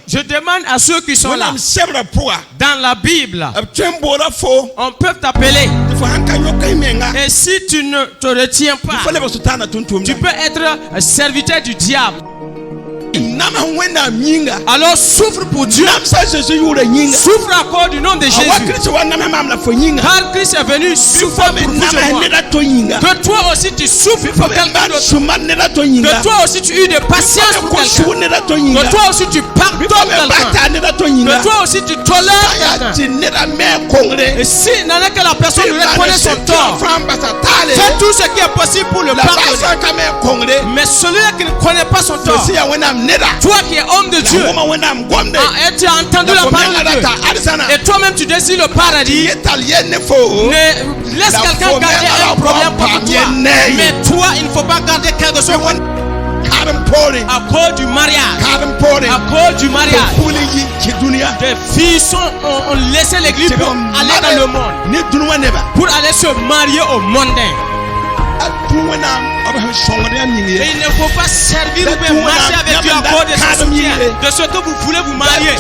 Je demande à ceux qui sont là. Dans la Bible, on peut t'appeler. Et si tu ne te retiens pas, tu peux être un serviteur du diable. Alors souffre pour Dieu. Souffre à cause du nom de Jésus. Car Christ est venu souffrir pour vous et moi. Que toi aussi tu souffres pour quelqu'un d'autre. Que toi aussi tu aies de patience pour quelqu'un. Que toi aussi tu pardonnes quelqu'un. Que toi aussi tu tolères quelqu'un. Et si n'en est que la personne reconnaît son tort, fais tout ce qui est possible pour le pardonner. Mais celui qui ne connaît pas son tort, toi qui es homme de Dieu, et tu as entendu la parole de Dieu, et toi-même tu désires le paradis, laisse quelqu'un garder un problème pour toi. Mais toi, il ne faut pas garder quelque chose à cause du mariage. À cause du mariage, des filles ont laissé l'église pour aller dans le monde, pour aller se marier au mondain. Et il ne faut pas servir ou bien marcher avec Dieu à cause de son soutien, de ce que vous voulez vous marier. Ne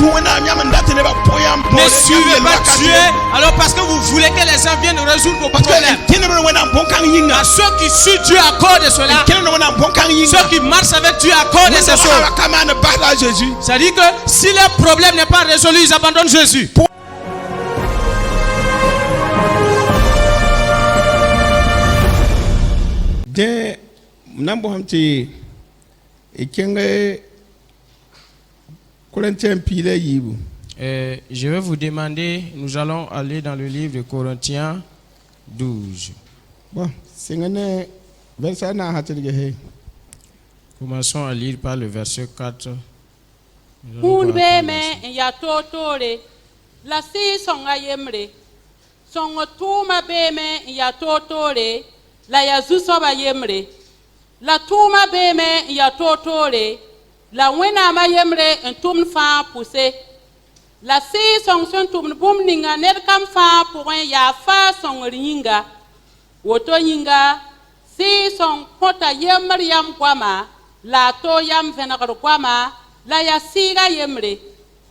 suivez pas Dieu alors parce que vous voulez que les gens viennent résoudre vos problèmes. À ceux qui suivent Dieu à cause de cela, ceux qui marchent avec Dieu à cause de ces choses, c'est-à-dire que si leur problème n'est pas résolu, ils abandonnent Jésus. Je vais vous demander, nous allons aller dans le livre de Corinthiens 12. Commençons à lire par le verset 4. La ya zusoba yemre la tuma beme ya totore la wena ma yemre en tum fa poussé la si son tum bum ninga ner kam fa pour un ya fa son ringa woto yinga si son pota yemre yam kwama la to yam venagar kwama la ya siga yemre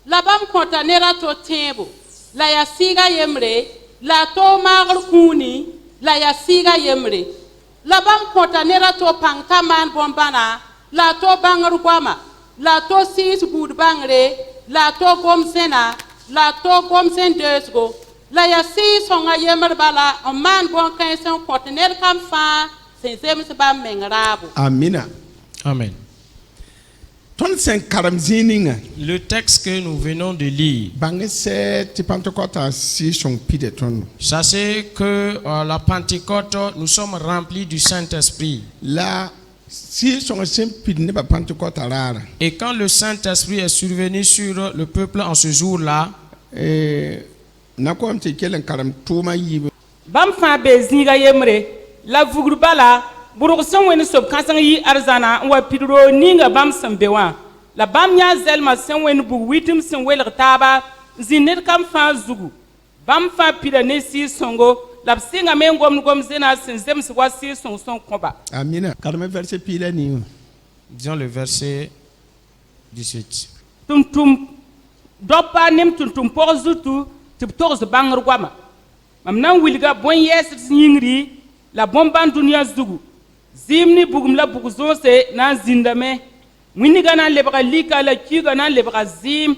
la bam kota nera to tembo la ya siga yemre la to magar kuni la ya siga yemre la bam kota nera to pangta man bombana la to bangar kwama la to sis bud bangre la to gomsena la to gomsen desgo la ya si songa yemer bala on man bon kansen kota ner kam fa sensem se bam mengrabo. Amina. Amen. Le texte que nous venons de lire, sachez que la Pentecôte, nous sommes remplis du Saint-Esprit. Et quand le Saint-Esprit est survenu sur le peuple en ce jour-là, Burukson wen sob kansan yi arzana wa pidro ninga bam sambewa la bam nya zelma sen wen bu witim sen wel taba zinnet kam fa zugu bam fa pida ne si songo la singa men gom zena sen zem si wasi son komba. Amina. Karme verset pile ni. Disons le verset 18. Tum dopa nem tum porzutu tip torz bangar gwama mam nan wilga bon yes yingri la bomban dunia zugu zimni bugum la bugzo se na zindame mwini gana lebra lika la kiga na lebra zim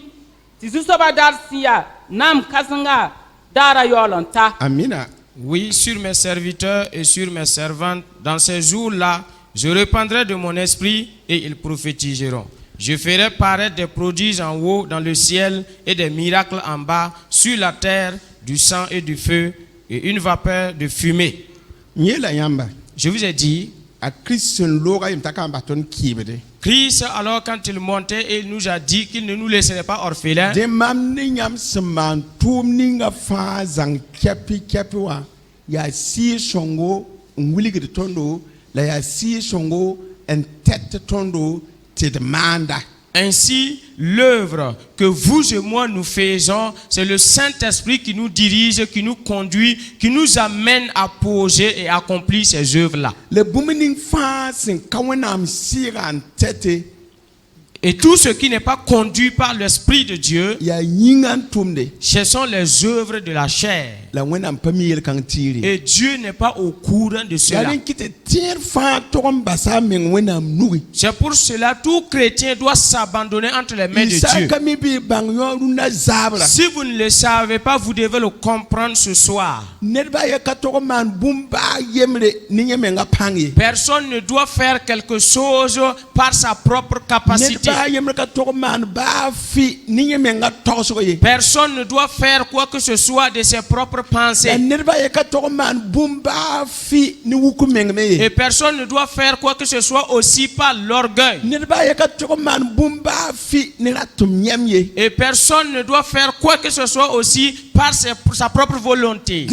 tizu soba dar siya nam kasanga dara yolanta. Amina. Oui, sur mes serviteurs et sur mes servantes, dans ces jours-là, je répandrai de mon esprit et ils prophétiseront. Je ferai paraître des prodiges en haut dans le ciel et des miracles en bas sur la terre, du sang et du feu et une vapeur de fumée. Je vous ai dit, Christ, alors quand il montait, il nous a dit qu'il ne nous laisserait pas orphelins. Ainsi, l'œuvre que vous et moi nous faisons, c'est le Saint-Esprit qui nous dirige, qui nous conduit, qui nous amène à poser et accomplir ces œuvres-là. Et tout ce qui n'est pas conduit par l'Esprit de Dieu, ce sont les œuvres de la chair. Et Dieu n'est pas au courant de cela. C'est pour cela que tout chrétien doit s'abandonner entre les mains de Dieu. Si vous ne le savez pas, vous devez le comprendre ce soir. Personne ne doit faire quelque chose par sa propre capacité. Personne ne doit faire quoi que ce soit de ses propres pensées. Et personne ne doit faire quoi que ce soit aussi par l'orgueil. Et personne ne doit faire quoi que ce soit aussi par sa propre volonté.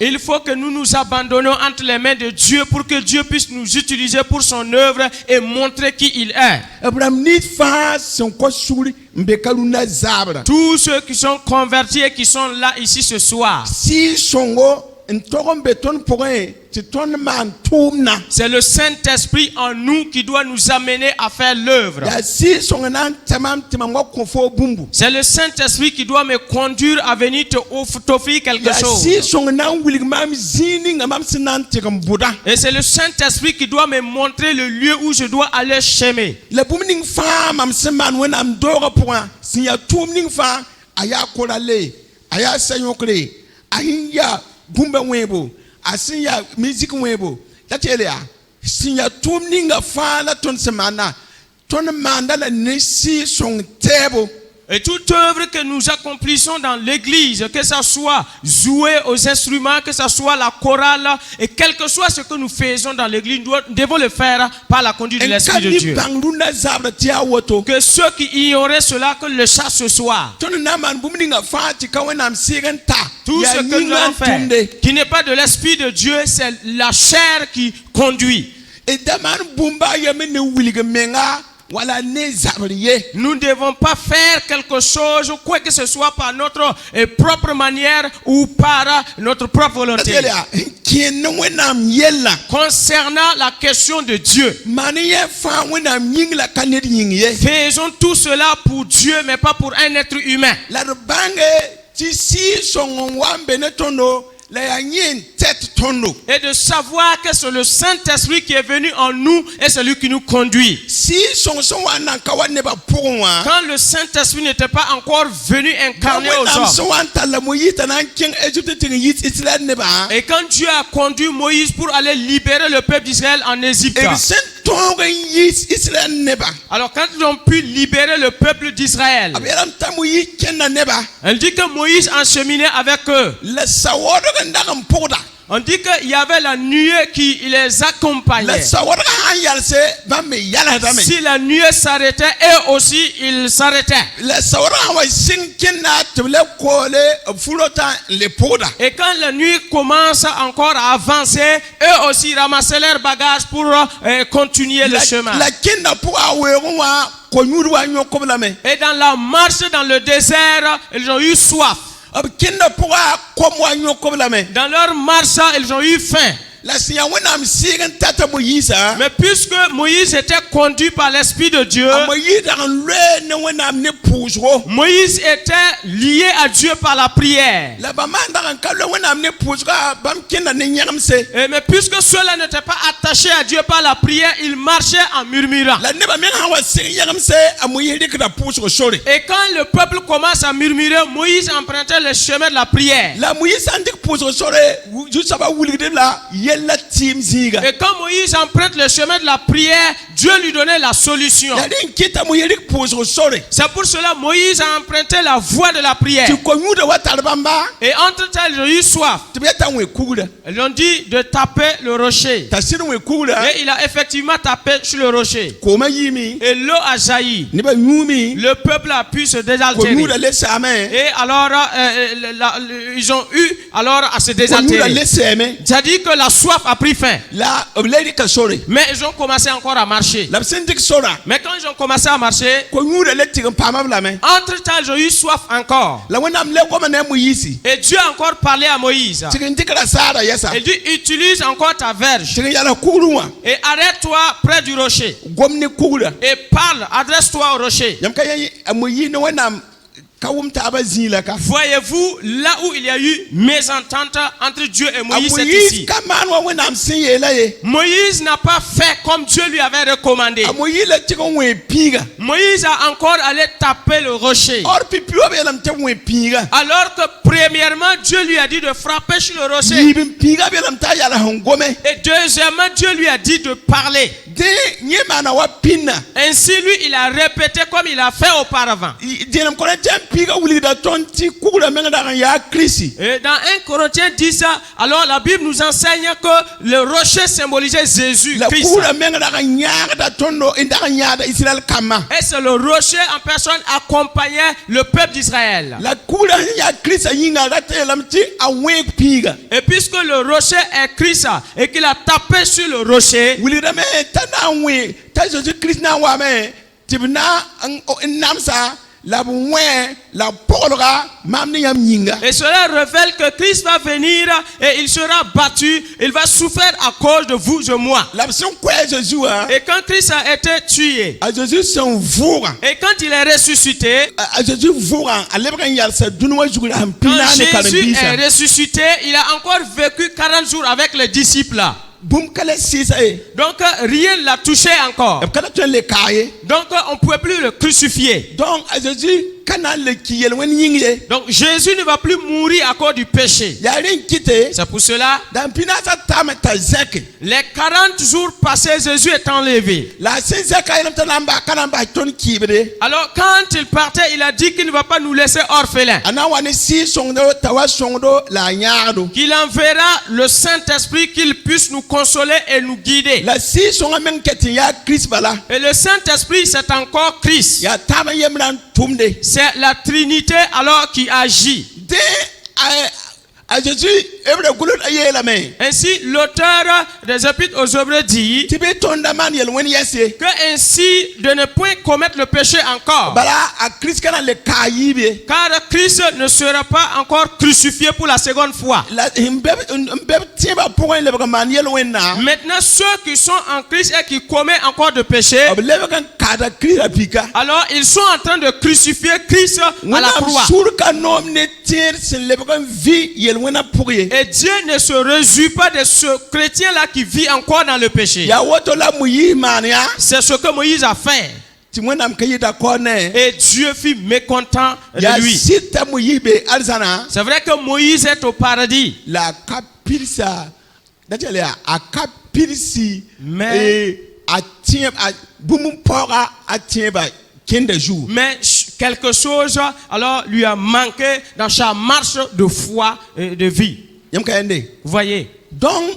Il faut que nous nous abandonnions entre les mains de Dieu pour que Dieu puisse nous utiliser pour son œuvre et montrer qui il est. Tous ceux qui sont convertis et qui sont là ici ce soir, c'est le Saint-Esprit en nous qui doit nous amener à faire l'œuvre. C'est le Saint-Esprit qui doit me conduire à venir t'offrir quelque chose. Et c'est le Saint-Esprit qui doit me montrer le lieu où je dois aller cheminer. Gumba webo, asinya music webo. Tatelia, sinya tumninga fala ton semana, ton mandala nesi son table. Et toute œuvre que nous accomplissons dans l'église, que ce soit jouer aux instruments, que ce soit la chorale, et quel que soit ce que nous faisons dans l'église, nous devons le faire par la conduite de l'Esprit de Dieu. Que ceux qui ignoraient cela, que le sachent ce soir. Tout ce que nous allons faire, qui n'est pas de l'Esprit de Dieu, c'est la chair qui conduit. Nous ne devons pas faire quelque chose, quoi que ce soit par notre propre manière ou par notre propre volonté. Concernant la question de Dieu, faisons tout cela pour Dieu, mais pas pour un être humain. Et de savoir que c'est le Saint-Esprit qui est venu en nous et celui qui nous conduit. Quand le Saint-Esprit n'était pas encore venu incarner aux hommes, et quand Dieu a conduit Moïse pour aller libérer le peuple d'Israël en Égypte, alors quand ils ont pu libérer le peuple d'Israël, elle dit que Moïse encheminait avec eux. On dit qu'il y avait la nuée qui les accompagnait. Si la nuée s'arrêtait, eux aussi ils s'arrêtaient. Et quand la nuit commence encore à avancer, eux aussi ramassaient leurs bagages pour continuer le chemin. Et dans la marche dans le désert, ils ont eu soif. Dans leur marche, ils ont eu faim. Mais puisque Moïse était conduit par l'Esprit de Dieu, Moïse était lié à Dieu par la prière. Mais puisque cela n'était pas attaché à Dieu par la prière, il marchait en murmurant. Et quand le peuple commence à murmurer, Moïse empruntait le chemin de la prière. Et quand Moïse emprunte le chemin de la prière, Dieu lui donnait la solution. C'est pour cela que Moïse a emprunté la voie de la prière. Et entre-temps, ils ont eu soif. Ils ont dit de taper le rocher. Et il a effectivement tapé sur le rocher. Et l'eau a jailli. Le peuple a pu se désaltérer. Et alors, ils ont eu alors à se désaltérer. C'est-à-dire que la soif a pris fin. Mais ils ont commencé encore à marcher. marcher. Mais quand ils ont commencé à marcher, entre-temps, ils ont eu soif encore. Et Dieu a encore parlé à Moïse. Il dit, utilise encore ta verge. Et arrête-toi près du rocher. Et parle, adresse-toi au rocher. Voyez-vous, là où il y a eu mésentente entre Dieu et Moïse, c'est ici. Moïse n'a pas fait comme Dieu lui avait recommandé. Moïse a encore allé taper le rocher. Alors que premièrement, Dieu lui a dit de frapper sur le rocher. Et deuxièmement, Dieu lui a dit de parler. Ainsi, lui, il a répété comme il a fait auparavant. Et dans 1 Corinthiens 10, alors la Bible nous enseigne que le rocher symbolisait Jésus Christ. Et c'est le rocher en personne accompagnait le peuple d'Israël. Et puisque le rocher est Christ et qu'il a tapé sur le rocher, et cela révèle que Christ va venir et il sera battu, il va souffrir à cause de vous et moi. Et quand Christ a été tué, et quand il est ressuscité, quand Jésus est ressuscité, il a encore vécu 40 jours avec les disciples. Donc rien ne l'a touché encore. Donc on ne pouvait plus le crucifier. Donc Jésus ne va plus mourir à cause du péché. C'est pour cela, les 40 jours passés, Jésus est enlevé. Alors quand il partait, il a dit qu'il ne va pas nous laisser orphelins. Qu'il enverra le Saint-Esprit, qu'il puisse nous consoler et nous guider. Et le Saint-Esprit, c'est encore Christ. C'est la Trinité alors qui agit. Ainsi, l'auteur des Épîtres aux Hébreux dit que ainsi de ne point commettre le péché encore, car Christ ne sera pas encore crucifié pour la seconde fois. Maintenant, ceux qui sont en Christ et qui commettent encore de péché, alors ils sont en train de crucifier Christ à la croix. Et Dieu ne se réjouit pas de ce chrétien-là qui vit encore dans le péché. C'est ce que Moïse a fait. Et Dieu fut mécontent de lui. C'est vrai que Moïse est au paradis. Mais quelque chose alors lui a manqué dans sa marche de foi et de vie. Vous voyez. Donc,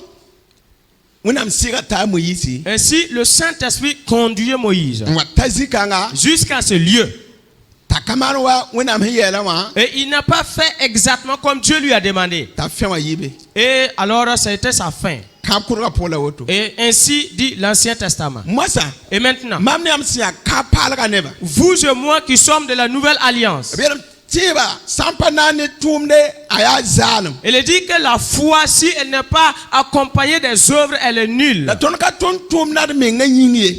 ainsi le Saint-Esprit conduit Moïse jusqu'à ce lieu. Et il n'a pas fait exactement comme Dieu lui a demandé. Et alors ça a été sa fin. Et ainsi dit l'Ancien Testament. Et maintenant, vous et moi qui sommes de la Nouvelle Alliance, il dit que la foi, si elle n'est pas accompagnée des œuvres, elle est nulle.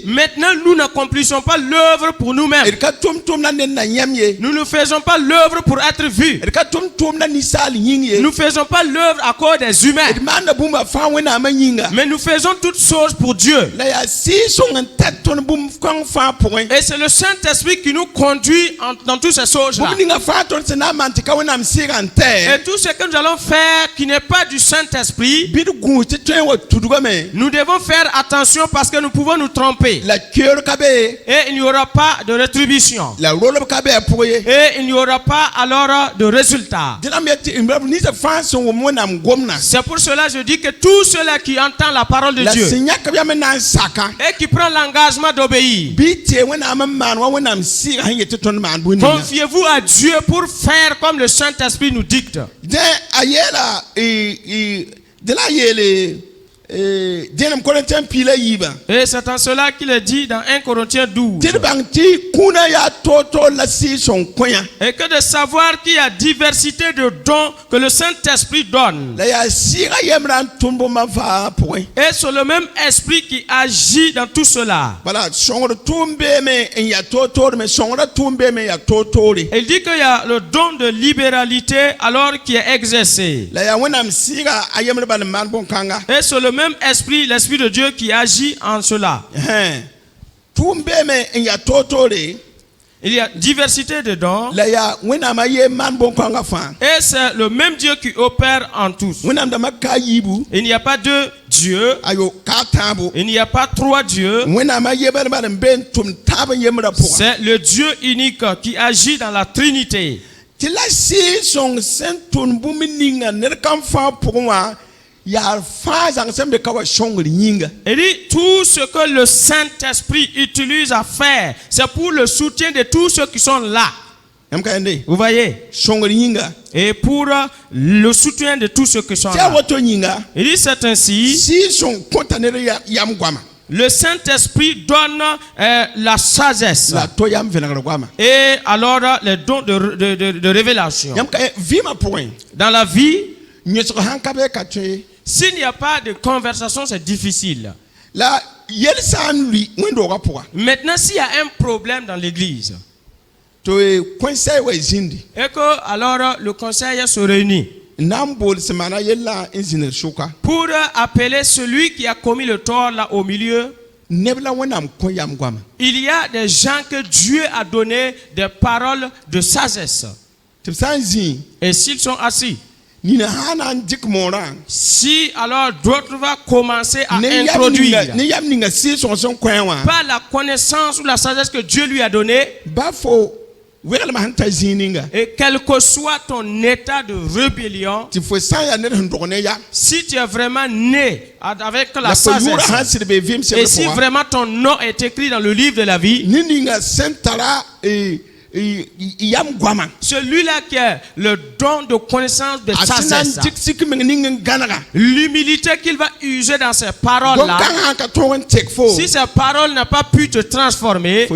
Maintenant, nous n'accomplissons pas l'œuvre pour nous-mêmes. Nous ne faisons pas l'œuvre pour être vus. Nous ne faisons pas l'œuvre à cause des humains. Mais nous faisons toutes choses pour Dieu. Et c'est le Saint-Esprit qui nous conduit dans toutes ces choses-là. Et tout ce que nous allons faire qui n'est pas du Saint-Esprit, nous devons faire attention parce que nous pouvons nous tromper. Et il n'y aura pas de rétribution. Et il n'y aura pas alors de résultat. C'est pour cela que je dis que tout ceux-là qui entendent la parole de Dieu et qui prennent l'engagement d'obéir, confiez-vous à Dieu pour faire comme le Saint-Esprit nous dicte. denam Corinthiens pila yiba. Et c'est en cela qu'il est dit dans 1 Corinthiens 12. Kuna ya toto la si son koya. Et que de savoir qu'il y a diversité de dons que le Saint-Esprit donne. La ya sira yemran tumbo mava point. Et c'est le même esprit qui agit dans tout cela. Voilà, songre tumbe me ya toto me songre tumbe me ya toto. Il dit qu'il y a le don de libéralité alors qui est exercé. La ya wenam sira ayemre ban man bon kanga. Et c'est le même esprit, l'esprit de Dieu qui agit en cela. Tumbe me ya toto. Il y a diversité de dons. La ya wenam aye man bon kanga fan. Et c'est le même Dieu qui opère en tous. Wenam da makayibu. Il n'y a pas deux dieux. Ayo katambo. Il n'y a pas trois dieux. Wenam aye ban ben tum taba yemra pour. C'est le Dieu unique qui agit dans la Trinité. Ti la si son sentun bumininga ner kan fa pour moi. Il dit tout ce que le Saint-Esprit utilise à faire, c'est pour le soutien de tous ceux qui sont là. Vous voyez? Et pour le soutien de tous ceux qui sont là. Il dit c'est ainsi. Le Saint-Esprit donne la sagesse. Et alors les dons de révélation. Dans la vie, s'il n'y a pas de conversation, c'est difficile. Maintenant, s'il y a un problème dans l'église, et que alors le conseil se réunit pour appeler celui qui a commis le tort là au milieu, il y a des gens que Dieu a donné des paroles de sagesse. Et s'ils sont assis, si alors d'autres vont commencer à introduire par la connaissance ou la sagesse que Dieu lui a donnée, et quel que soit ton état de rébellion, si tu es vraiment né avec la sagesse, et si vraiment ton nom est écrit dans le livre de la vie, celui-là qui a le don de connaissance de sagesse, l'humilité qu'il va user dans ces paroles-là, si ces paroles n'ont pas pu te transformer,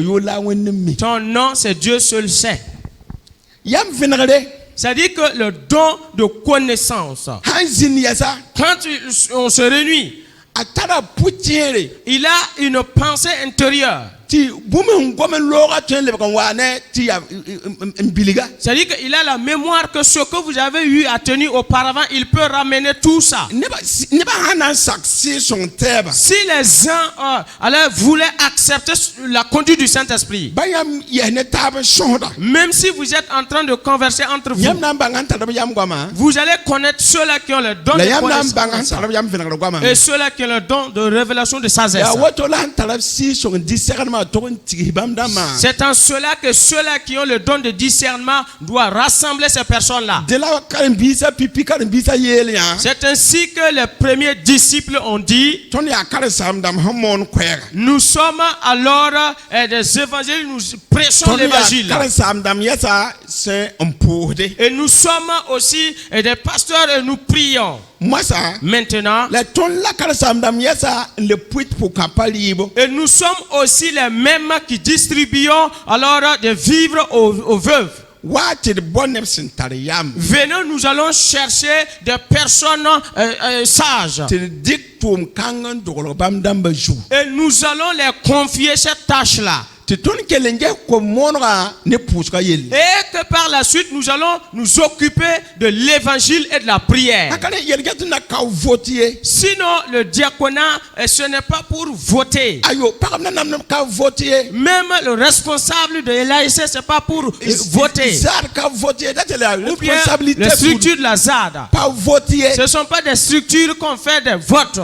ton nom c'est Dieu seul sait. C'est-à-dire que le don de connaissance, quand on se réunit, il a une pensée intérieure. C'est-à-dire qu'il a la mémoire que ce que vous avez eu à tenir auparavant, il peut ramener tout ça. Si les gens voulaient accepter la conduite du Saint-Esprit, même si vous êtes en train de converser entre vous, vous allez connaître ceux-là qui ont le don de connaissance et ceux-là qui ont le don de révélation de sagesse. C'est en cela que ceux-là qui ont le don de discernement doivent rassembler ces personnes-là. C'est ainsi que les premiers disciples ont dit: nous sommes alors des évangélistes, nous prêchons l'évangile. Et nous sommes aussi des pasteurs et nous prions. Maintenant, et nous sommes aussi les mêmes qui distribuons alors des vivres aux veuves. Venons, nous allons chercher des personnes sages. Et nous allons les confier cette tâche-là. Et que par la suite nous allons nous occuper de l'évangile et de la prière. Sinon le diaconat, ce n'est pas pour voter. Même le responsable de l'AIC, c'est pas pour voter. Ou bien les structures de la ZAD, ce ne sont pas des structures qu'on fait des votes.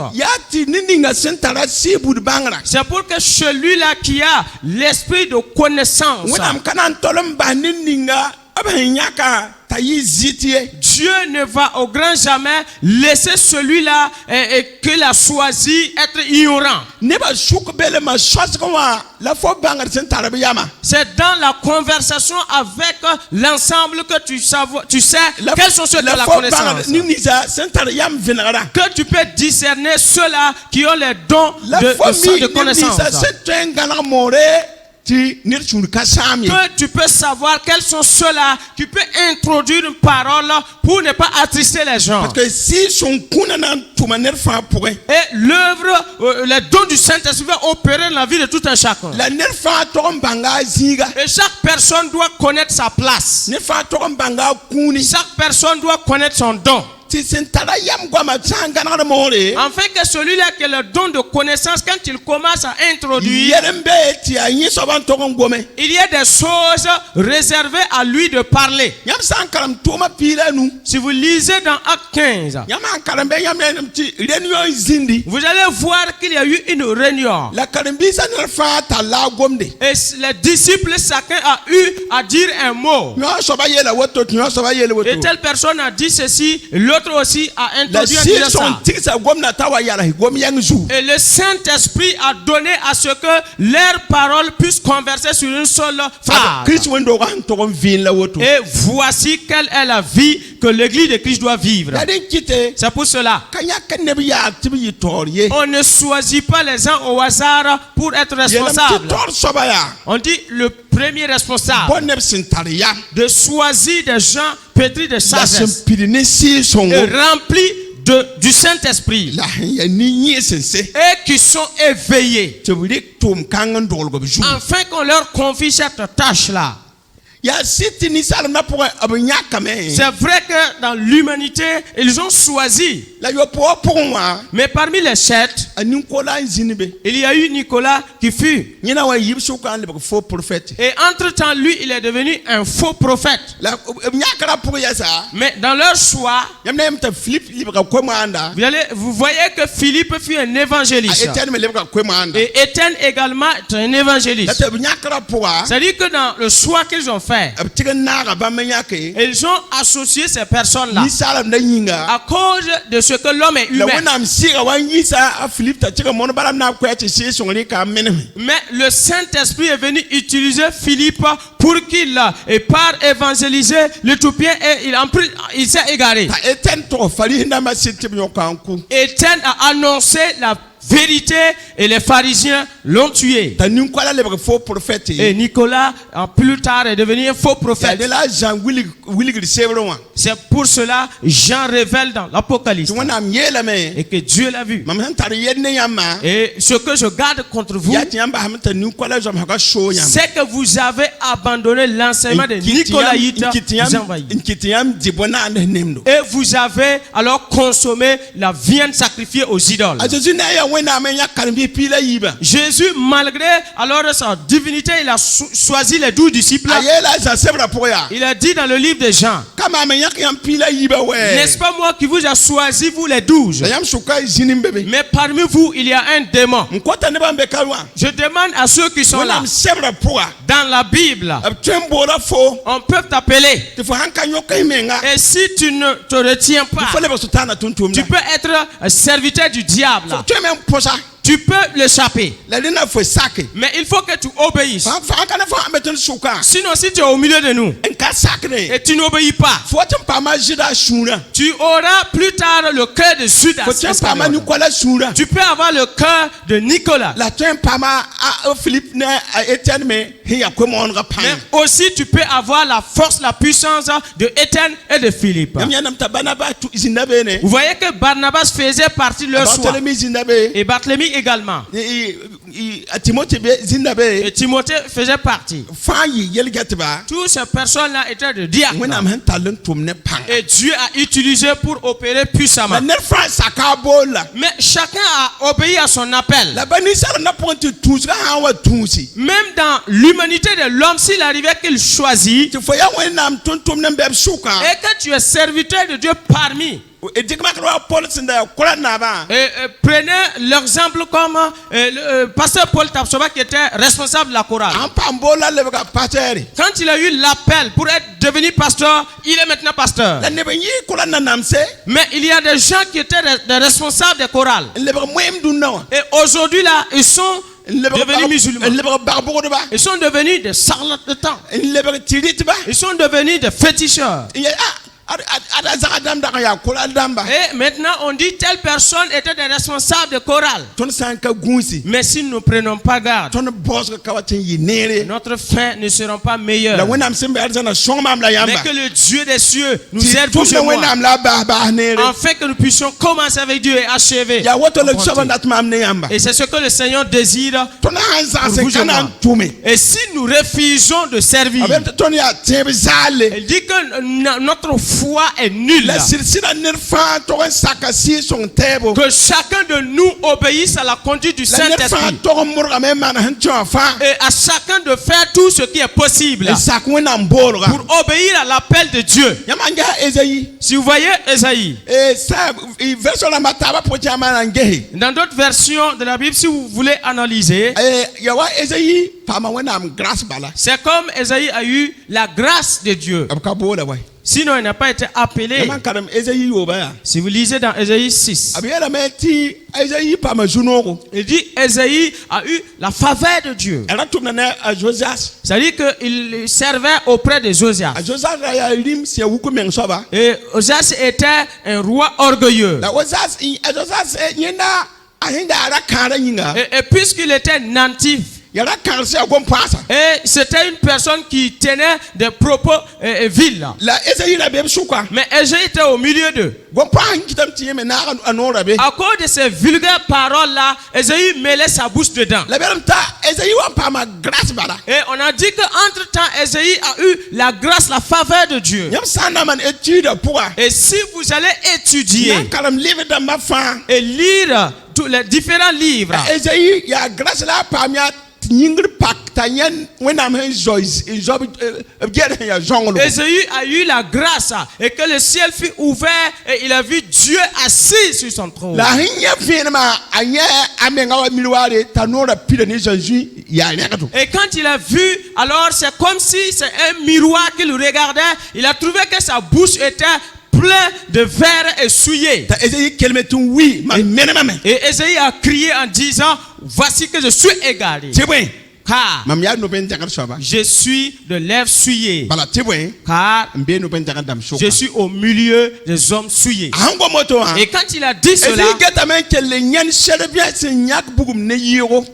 C'est pour que celui-là qui a l'esprit de connaissance, Dieu Dieu ne va au grand jamais laisser celui-là qu'il a choisi être ignorant. C'est dans la conversation avec l'ensemble que tu sais quels sont ceux de la connaissance. Que tu peux discerner ceux-là qui ont les dons de connaissance. Que tu peux savoir quels sont ceux-là qui peuvent introduire une parole pour ne pas attrister les gens. Et l'œuvre, les dons du Saint-Esprit va opérer dans la vie de tout un chacun. Et chaque personne doit connaître sa place. Chaque personne doit connaître son don. Afin que celui-là qui a le don de connaissance, quand il commence à introduire, il y a des choses réservées à lui de parler. Si vous lisez dans Acte 15, vous allez voir qu'il y a eu une réunion. Et les disciples, chacun a eu à dire un mot. Et telle personne a dit ceci, l'autre aussi a introduit ça. Et le Saint-Esprit a donné à ce que leurs paroles puissent converser sur une seule phrase. Et voici quelle est la vie que l'Église de Christ doit vivre. C'est pour cela. On ne choisit pas les gens au hasard pour être responsable. On dit le premier responsable de choisir des gens pétris de sagesse et remplis du Saint-Esprit et qui sont éveillés afin qu'on leur confie cette tâche-là. C'est vrai que dans l'humanité, ils ont choisi. Mais parmi les sept, il y a eu Nicolas qui fut. Et entre-temps, lui, il est devenu un faux prophète. Mais dans leur choix, vous voyez que Philippe fut un évangéliste. Et Étienne également est un évangéliste. C'est-à-dire que dans le choix qu'ils ont fait, ils ont associé ces personnes-là à cause de ce que l'homme est humain. Mais le Saint-Esprit est venu utiliser Philippe pour qu'il part évangéliser l'Éthiopien et il s'est égaré. Étienne a annoncé la vérité et les pharisiens l'ont tué. Et Nicolas, plus tard, est devenu un faux prophète. C'est pour cela Jean révèle dans l'Apocalypse et que Dieu l'a vu. Et ce que je garde contre vous, c'est que vous avez abandonné l'enseignement de Nicolaïtes. Et vous avez alors consommé la viande sacrifiée aux idoles. Jésus, malgré alors sa divinité, il a choisi les 12 disciples. Il a dit dans le livre de Jean, n'est-ce pas moi qui vous ai choisi, vous les 12? Mais parmi vous, il y a un démon. Je demande à ceux qui sont là, dans la Bible, on peut t'appeler. Et si tu ne te retiens pas, tu peux être serviteur du diable. Tu peux l'échapper. Mais il faut que tu obéisses. Sinon, si tu es au milieu de nous et tu n'obéis pas, tu auras plus tard le cœur de Judas. Tu peux avoir le cœur de Nicolas. Mais aussi tu peux avoir la force, la puissance de Étienne et de Philippe. Vous voyez que Barnabas faisait partie de leur choix. Et Barthélemy également. Et Timothée faisait partie. Toutes ces personnes-là étaient de diacres. Et Dieu a utilisé pour opérer puissamment. Mais chacun a obéi à son appel. Même dans l'humanité de l'homme, s'il arrivait qu'il choisit, et que tu es serviteur de Dieu parmi prenez l'exemple comme le pasteur Paul Tapsoba qui était responsable de la chorale. Quand il a eu l'appel pour être devenu pasteur, il est maintenant pasteur. Mais il y a des gens qui étaient des responsables des chorales. Et aujourd'hui là, ils sont devenus musulmans. Ils sont devenus des charlatans. Ils sont devenus des féticheurs. Et maintenant on dit telle personne était des responsables de chorale. Mais si nous ne prenons pas garde, notre fin ne sera pas meilleure. Mais que le Dieu des cieux nous aide vous et moi, afin que nous puissions commencer avec Dieu et achever. Et c'est ce que le Seigneur désire pour vous et moi. Et si nous refusons de servir, il dit que notre foi est nulle. Que chacun de nous obéisse à la conduite du Saint-Esprit. Et à chacun de faire tout ce qui est possible pour obéir à l'appel de Dieu. Si vous voyez Ésaïe, dans d'autres versions de la Bible, si vous voulez analyser, c'est comme Ésaïe a eu la grâce de Dieu. Sinon, il n'a pas été appelé. Si vous lisez dans Ésaïe 6, il dit Ésaïe a eu la faveur de Dieu. C'est-à-dire qu'il servait auprès de Josias. Et Josias était un roi orgueilleux. Et puisqu'il était natif, et c'était une personne qui tenait des propos vils. Mais Ésaïe était au milieu d'eux. À cause de ces vulgaires paroles-là, Ésaïe mêlait sa bouche dedans. Et on a dit qu'entre-temps, Ésaïe a eu la grâce, la faveur de Dieu. Et si vous allez étudier et lire tous les différents livres, Ésaïe a eu la grâce et que le ciel fut ouvert et il a vu Dieu assis sur son trône. Et quand il a vu, alors c'est comme si c'est un miroir qu'il regardait. Il a trouvé que sa bouche était plein de verre et souillé. Et Ésaïe a crié en disant, voici que je suis égaré. Car je suis de lèvres souillées. Car je suis au milieu des hommes souillés. Et quand il a dit cela,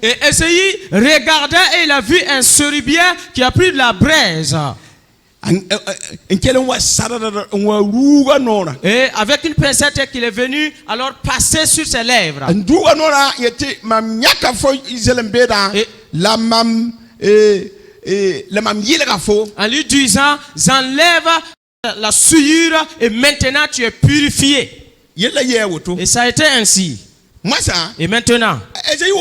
et Ésaïe regardait et il a vu un chérubin qui a pris de la braise. Et avec une pincette qu'il est venu alors passer sur ses lèvres. En lui disant, j'enlève la souillure et maintenant tu es purifié. Et ça a été ainsi. Et maintenant, Ésaïe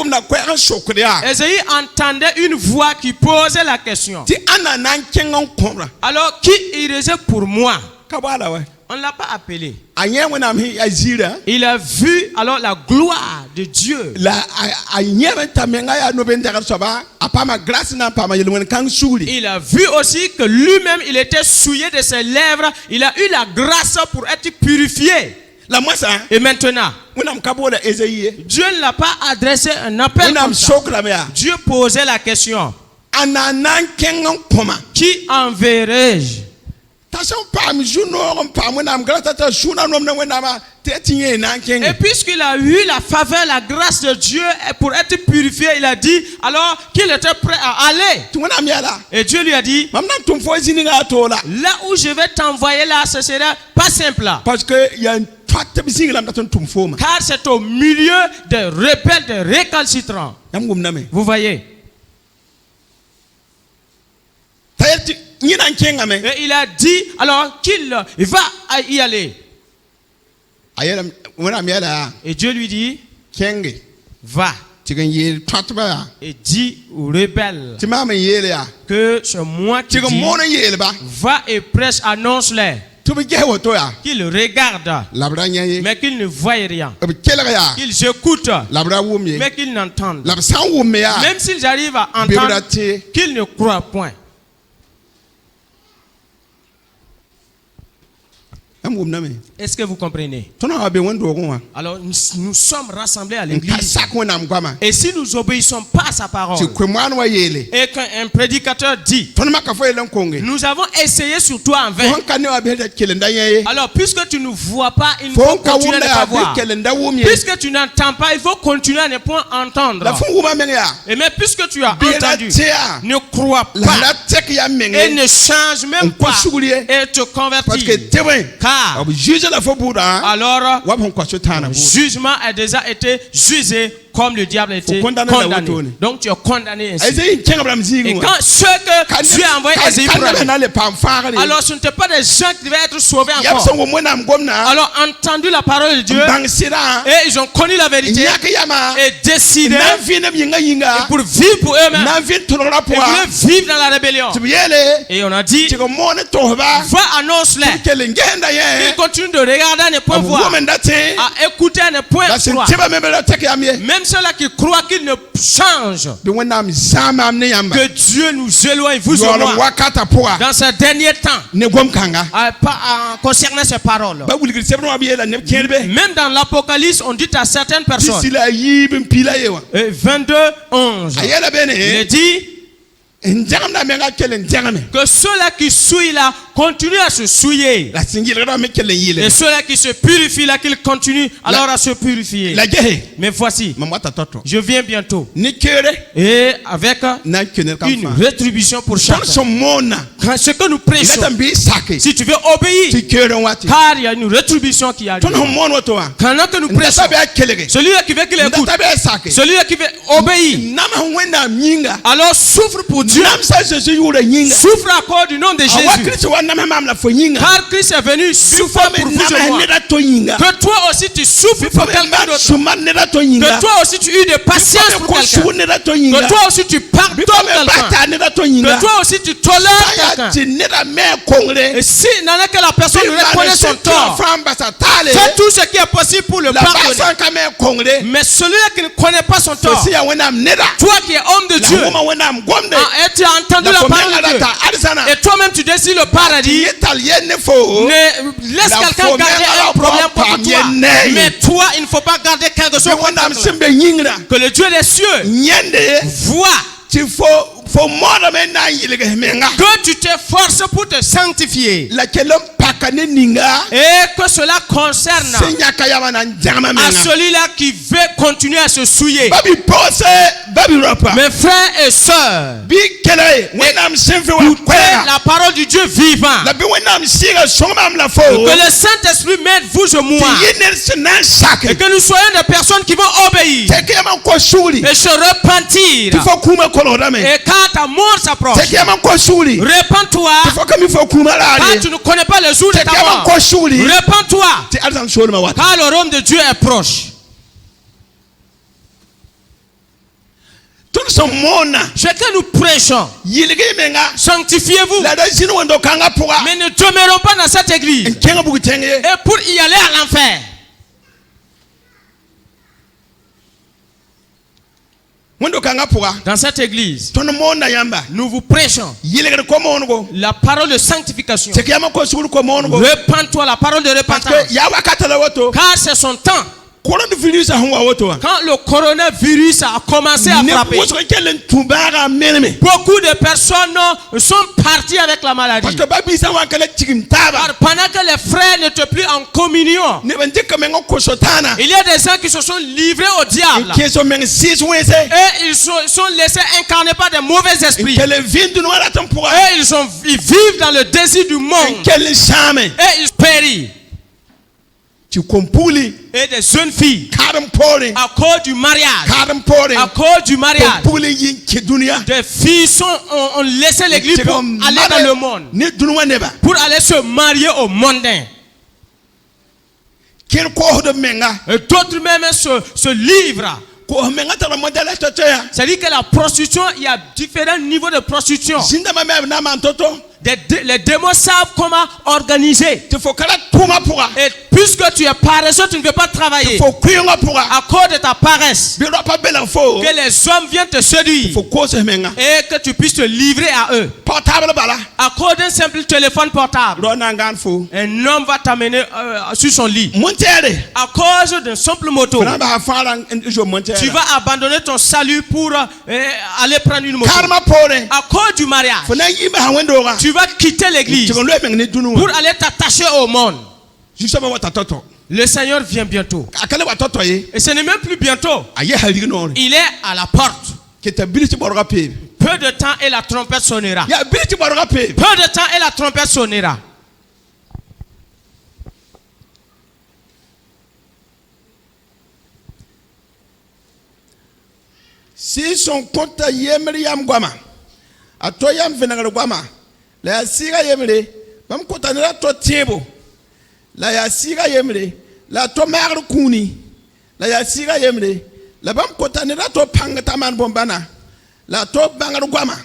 entendait une voix qui posait la question. Alors, qui irait pour moi? On ne l'a pas appelé. Il a vu alors la gloire de Dieu. Il a vu aussi que lui-même, il était souillé de ses lèvres. Il a eu la grâce pour être purifié. Et maintenant, Dieu ne l'a pas adressé un appel comme ça. Dieu posait la question. Qui enverrai-je? Et puisqu'il a eu la faveur, la grâce de Dieu pour être purifié, il a dit alors qu'il était prêt à aller. Et Dieu lui a dit, là où je vais t'envoyer là, ce sera pas simple. Parce que il y a une car c'est au milieu des rebelles, des récalcitrants. Vous voyez? Et il a dit alors qu'il va y aller. Et Dieu lui dit, va. Et dis aux rebelles que c'est moi qui dis, va et prêche, annonce-les. qu'ils regardent, mais qu'ils ne voient rien, qu'ils écoutent, mais qu'ils n'entendent. Même s'ils arrivent à entendre, qu'ils ne croient point. Est-ce que vous comprenez? Alors nous sommes rassemblés à l'église. Et si nous n'obéissons pas à sa parole, et qu'un prédicateur dit, nous avons essayé sur toi en vain. Alors puisque tu ne vois pas, il faut continuer à ne pas voir. Puisque tu n'entends pas, il faut continuer à ne point entendre. Et mais puisque tu as entendu, ne crois pas et ne change même pas et te convertis. Car alors, le jugement a déjà été jugé comme le diable a été condamné. Donc tu es condamné ainsi. Et quand ceux que Dieu a envoyés à Ésaïe pour aller, alors ce n'étaient pas des gens qui devaient être sauvés encore. Alors entendu la parole de Dieu, et ils ont connu la vérité et décidé pour vivre pour eux-mêmes. Ils voulaient vivre dans la rébellion. Et on a dit, va annonce-les. Ils continuent de regarder à ne point voir, à écouter à ne point croire. Même ceux-là qui croient qu'ils ne changent, que Dieu nous éloigne, vous et moi, dans ce dernier temps, concernant ces paroles. Même dans l'Apocalypse, on dit à certaines personnes, 22, 11, il dit que ceux-là qui souillent là continuent à se souiller. Et ceux-là qui se purifient là, qu'ils continuent alors à se purifier. Mais voici, je viens bientôt. Et avec une rétribution pour chacun. Ce que nous prêchons, si tu veux obéir, car il y a une rétribution qui arrive. Quand que nous prêchons, celui-là qui veut qu'il écoute, celui-là qui veut obéir, alors souffre pour Dieu. Souffre à cause du nom de Jésus. Car Christ est venu souffrir pour vous et moi. Que toi aussi tu souffres pour quelqu'un d'autre. Que toi aussi tu aies de patience pour quelqu'un. Que toi aussi tu pardonnes quelqu'un. Que toi aussi tu tolères quelqu'un. Et si il n'en a que la personne reconnaît son tort, fais tout ce qui est possible pour le pardonner. Mais celui-là qui ne connaît pas son tort, toi qui es homme de Dieu, et tu as entendu la parole de Dieu, et toi-même tu désires le paradis, laisse quelqu'un garder un problème pour toi. Mais toi, il ne faut pas garder quelque chose que le Dieu des cieux voit. Que tu t'efforces pour te sanctifier. Et que cela concerne à celui-là qui veut continuer à se souiller. Mes frères et sœurs, écoutez la parole du Dieu vivant. Que le Saint-Esprit m'aide vous et moi. Et que nous soyons des personnes qui vont obéir et se repentir. Et quand ta mort s'approche, répands-toi. Quand tu ne connais pas le jour de ta mort, répands-toi. Car le royaume de Dieu est proche. Chacun nous prêchons. Sanctifiez-vous. Mais ne demeurons pas dans cette église. Et pour y aller à l'enfer. Dans cette église, nous vous prêchons la parole de sanctification. Répands-toi, la parole de repentance. Car c'est son temps. Quand le coronavirus a commencé à frapper, beaucoup de personnes sont parties avec la maladie. Car pendant que les frères n'étaient plus en communion, il y a des gens qui se sont livrés au diable. Et ils sont laissés incarner par des mauvais esprits. Et ils vivent dans le désir du monde. Et ils périssent. Et des jeunes filles, à cause du mariage, des filles ont laissé l'église pour aller dans le monde, pour aller se marier au mondain. Et d'autres même se livrent. C'est-à-dire que la prostitution, il y a différents niveaux de prostitution. les démons savent comment organiser. Et puisque tu es paresseux, tu ne veux pas travailler. À cause de ta paresse, que les hommes viennent te séduire et que tu puisses te livrer à eux. À cause d'un simple téléphone portable, un homme va t'amener sur son lit. À cause d'un simple moto, tu vas abandonner ton salut pour aller prendre une moto. À cause du mariage, tu vas quitter l'église pour aller t'attacher au monde. Le Seigneur vient bientôt. Et ce n'est même plus bientôt. Il est à la porte. Peu de temps et la trompette sonnera. Peu de temps et la trompette sonnera. Si son compte yemri yam guama, a toyam venagal guama, la siga yemre, bam kotanera to tiebo, la ya siga yemre, la to mar kuni, la ya siga yemre, la bam kotanera to pangataman bombana, la to bangal guama,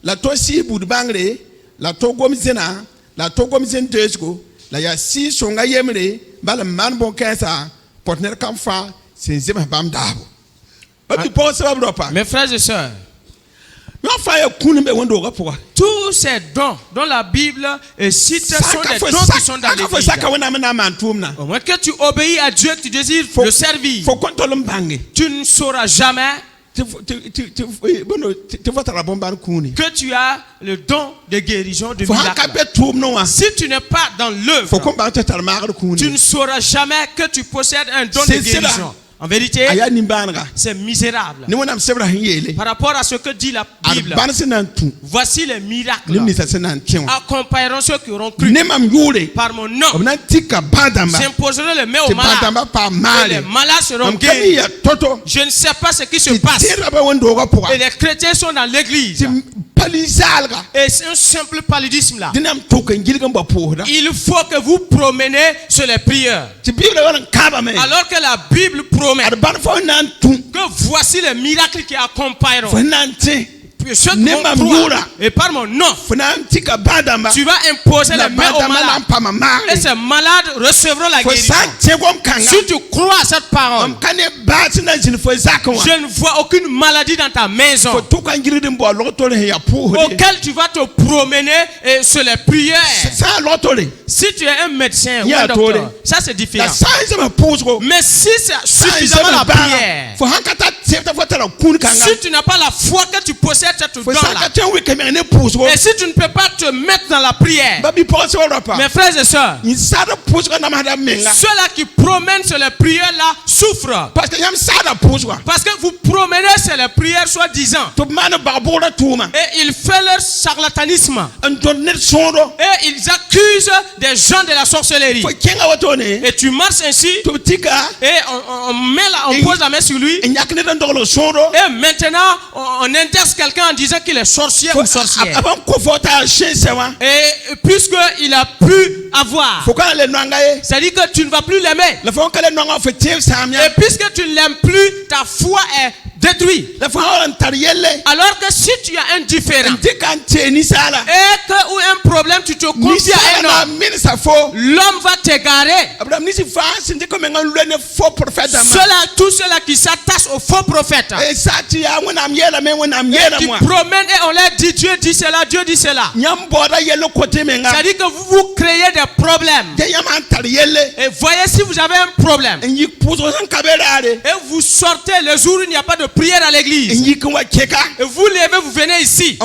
la to si bud bangre, la to gomzena, la to gomzen desko, la ya si songa yemre, bal man bon kensa, portner kamfa, senzema bam dabo. Mes frères et sœurs, tous ces dons dont la Bible cite sont des dons qui sont dans l'église. Au moins que tu obéis à Dieu, tu désires le servir, tu ne sauras jamais que tu as le don de guérison, de miracle. Si tu n'es pas dans l'œuvre, tu ne sauras jamais que tu possèdes un don de guérison. En vérité, c'est misérable. Par rapport à ce que dit la Bible, voici les miracles. Accompagneront ceux qui auront cru. Par mon nom, j'imposerai les mains aux malades. Et les malades seront guéris. Je ne sais pas ce qui se passe. Et les chrétiens sont dans l'église. Et c'est un simple paludisme là. Il faut que vous promenez sur les prières. Alors que la Bible promet que voici les miracles qui accompagneront ceux qui vont croire. Et par mon nom, tu vas imposer les mains aux malades. Et ces malades recevront la guérison. Si tu crois à cette parole, je ne vois aucune maladie dans ta maison auquel tu vas te promener sur les prières. Si tu es un médecin ou un docteur, ça c'est différent. Mais si c'est suffisamment la prière, si tu n'as pas la foi que tu possèdes cette don-là, et si tu ne peux pas te mettre dans la prière, mes frères et sœurs, ceux-là qui promènent sur les prières là souffrent. Parce que vous promenez sur les prières soi-disant, et ils font leur charlatanisme, et ils accusent des gens de la sorcellerie. Et tu marches ainsi, et on pose la main sur lui, et maintenant on indexe quelqu'un en disant qu'il est sorcier ou sorcière. Et puisqu'il a pu avoir, c'est-à-dire que tu ne vas plus l'aimer. Et puisque tu ne l'aimes plus, ta foi est détruite. Alors que si tu as un différent et que ou un problème, tu te confies à un homme, l'homme va t'égarer. Tous ceux-là qui s'attachent aux faux prophètes, qui promènent et on leur dit Dieu dit cela, Dieu dit cela. C'est-à-dire que vous créez des problèmes. Et voyez si vous avez un problème et vous sortez le jour où il n'y a pas de prière à l'église, et vous levez, vous venez ici, et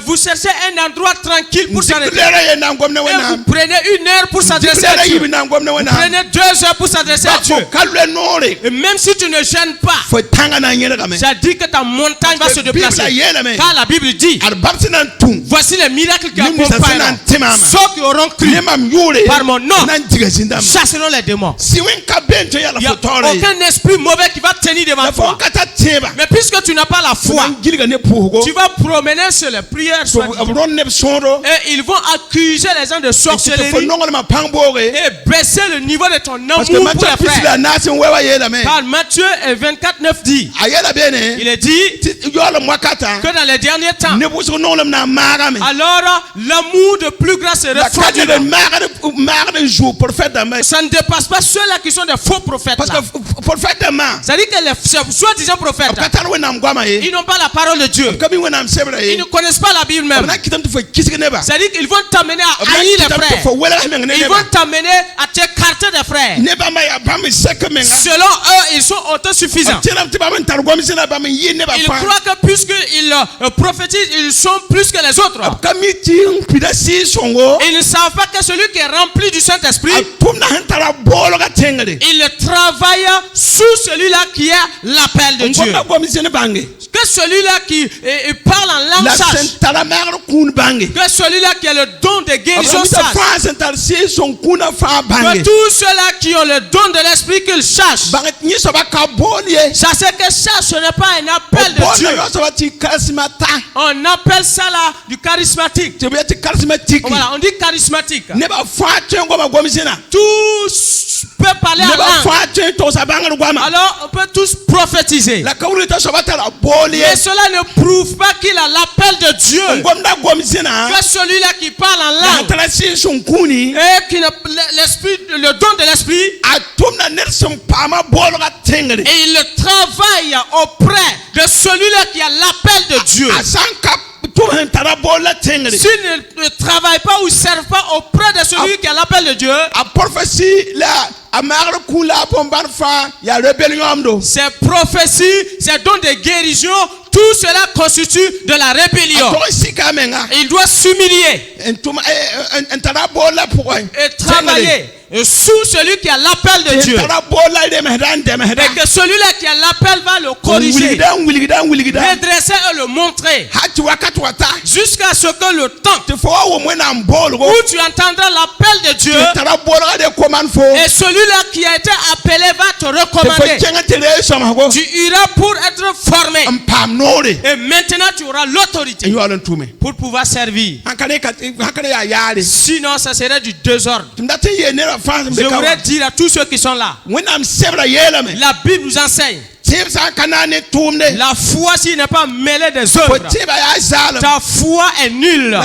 vous cherchez un endroit tranquille pour s'arrêter, et vous prenez 1 heure pour s'adresser à Dieu, vous prenez 2 heures pour s'adresser à Dieu, et même si tu ne gênes pas, ça dit que ta montagne va se déplacer. Car la Bible dit, voici les miracles qui accompagnent ceux qui auront cru. Par mon nom, chasseront les démons. Il n'y a aucun esprit mauvais qui va tenir devant toi. foi. Mais puisque tu n'as pas la foi, tu vas promener sur les prières et ils vont accuser les gens de sorcellerie et baisser le niveau de ton amour pour les frères. Car Matthieu 24:9 dit, il est dit que dans les derniers temps, alors l'amour de plus grand se refroidira. Ça ne dépasse pas ceux-là qui sont des faux prophètes. C'est-à-dire que les soi-disant prophètes, ils n'ont pas la parole de Dieu. Ils ne connaissent pas la Bible même. C'est-à-dire qu'ils vont t'amener à haïr les frères. Ils vont t'amener à t'écarter des frères. Selon eux, ils sont autosuffisants. Ils croient que puisqu'ils prophétisent, ils sont plus que les autres. Ils ne savent pas que celui qui est rempli du Saint-Esprit, il travaille sous celui-là qui est l'appel de Dieu. Que celui-là qui parle en langue sache. Que celui-là qui a le don de guérison sache. Que tous ceux-là qui ont le don de l'esprit qu'ils sachent. Sachez que ça, ce n'est pas un appel de Dieu. On appelle ça là du charismatique. Voilà, on dit charismatique. Tous peuvent parler en langue. Alors on peut tous prophétiser. Mais cela ne prouve pas qu'il a l'appel de Dieu. Que celui-là qui parle en langue et qui l'esprit, le don de l'esprit, et il travaille auprès de celui-là qui a l'appel de Dieu. S'il ne travaille pas ou ne serve pas auprès de celui qui a l'appel de Dieu, ces prophéties, ces dons de guérison, tout cela constitue de la rébellion. Il doit s'humilier et travailler sous celui qui a l'appel de Dieu. Et que celui-là qui a l'appel va le corriger, redresser et le montrer. Jusqu'à ce que le temps où tu entendras l'appel de Dieu et celui-là qui a été appelé va te recommander. Tu iras pour être formé. Et maintenant tu auras l'autorité pour pouvoir servir. Sinon ça serait du désordre. Je voudrais dire à tous ceux qui sont là, la Bible nous enseigne. La foi, s'il n'est pas mêlée des œuvres, ta foi est nulle.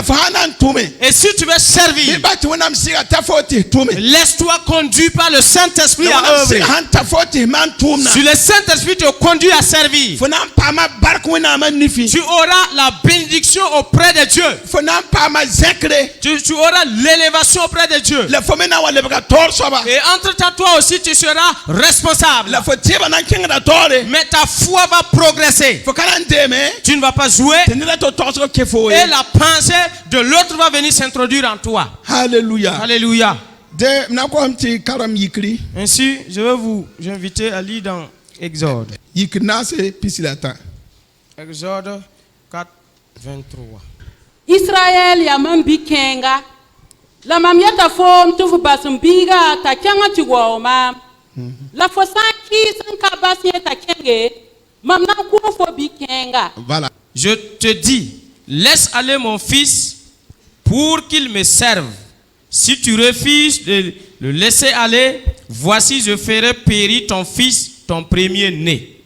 Et si tu veux servir, laisse-toi conduire par le Saint-Esprit à œuvrer. Si le Saint-Esprit te conduit à servir, tu auras la bénédiction auprès de Dieu. Tu auras l'élévation auprès de Dieu. Et entre toi aussi, tu seras responsable. Mais ta foi va progresser. Tu ne vas pas jouer. Et la pensée de l'autre va venir s'introduire en toi. Alléluia. Alléluia. Ainsi, je vais vous inviter à lire dans Exode. Exode 4, 23. Israël yaman bikenga. La mamiata fom tufu basumbiga ta kyanga chigoma. La fosanki sanka basye ta kenge. Mamna kufo bikenga. Voilà. Je te dis, laisse aller mon fils pour qu'il me serve. Si tu refuses de le laisser aller, voici je ferai périr ton fils, ton premier-né.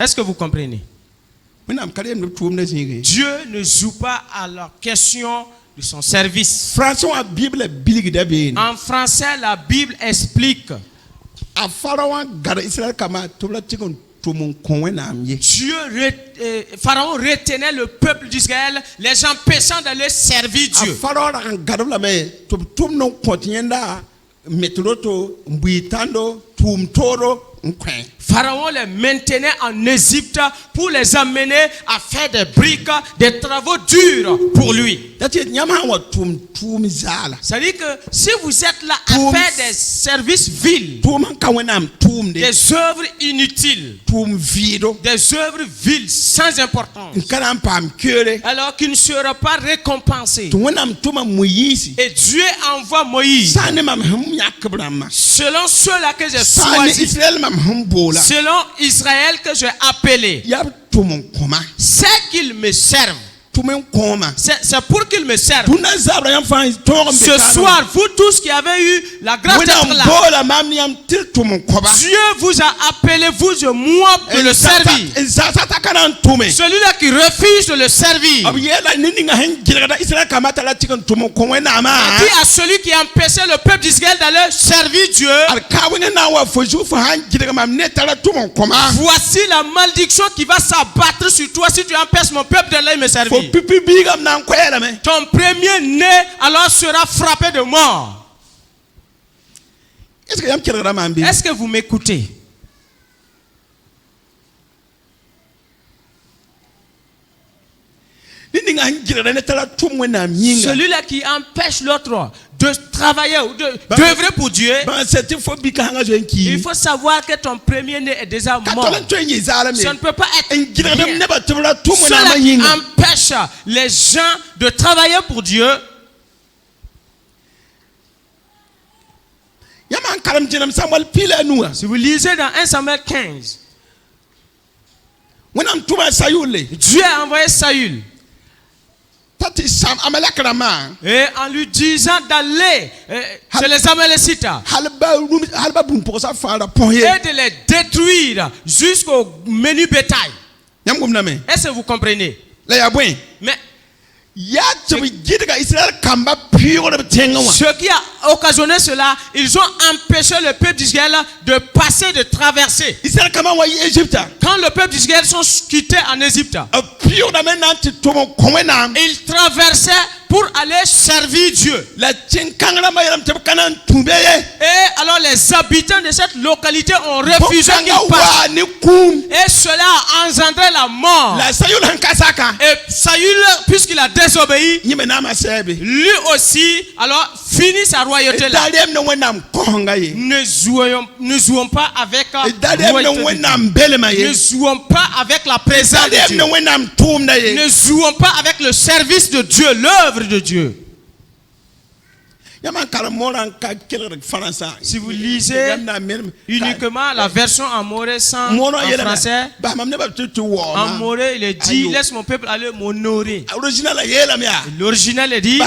Est-ce que vous comprenez? Dieu ne joue pas à la question de son service. En français, la Bible explique. Pharaon retenait le peuple d'Israël, les empêchant d'aller servir Dieu. Pharaon les maintenait en Égypte pour les amener à faire des briques, des travaux durs pour lui. C'est-à-dire que si vous êtes là à faire des services vils, des œuvres inutiles, des œuvres viles sans importance, alors qu'il ne sera pas récompensé. Et Dieu envoie Moïse selon ceux-là que j'ai choisis selon Israël que j'ai appelé, c'est qu'ils me servent. C'est pour qu'ils me servent. Ce soir, vous tous qui avez eu la grâce d'être là, Dieu vous a appelé, vous et moi, de le servir. Celui-là qui refuse de le servir. Dit à celui qui a empêché le peuple d'Israël d'aller servir Dieu, voici la malédiction qui va s'abattre sur toi si tu empêches mon peuple d'aller me servir. Ton premier-né alors sera frappé de mort. Est-ce que vous m'écoutez? Celui-là qui empêche l'autre de travailler ou d'œuvrer pour Dieu, il faut savoir que ton premier-né est déjà mort. Ça ne peut pas être rien. Cela qui empêche les gens de travailler pour Dieu. Si vous lisez dans 1 Samuel 15, Dieu a envoyé Saül. Et en lui disant d'aller chez les Amalécites et de les détruire jusqu'au menu bétail. Est-ce que vous comprenez? Mais ce qui a occasionné cela, ils ont empêché le peuple d'Israël de passer, de traverser. Quand le peuple d'Israël sont quittés en Égypte, ils traversaient pour aller servir Dieu. Et alors les habitants de cette localité ont refusé qu'ils passent. Et cela a engendré la mort. Et Saül, puisqu'il a désobéi, lui aussi, alors finit sa royauté là. Ne jouons pas avec ne jouons pas avec la présence de Dieu. Ne jouons pas avec le service de Dieu, l'œuvre de Dieu. Si vous lisez uniquement la version en moré sans en français, en moré il est dit laisse mon peuple aller m'honorer. L'original est dit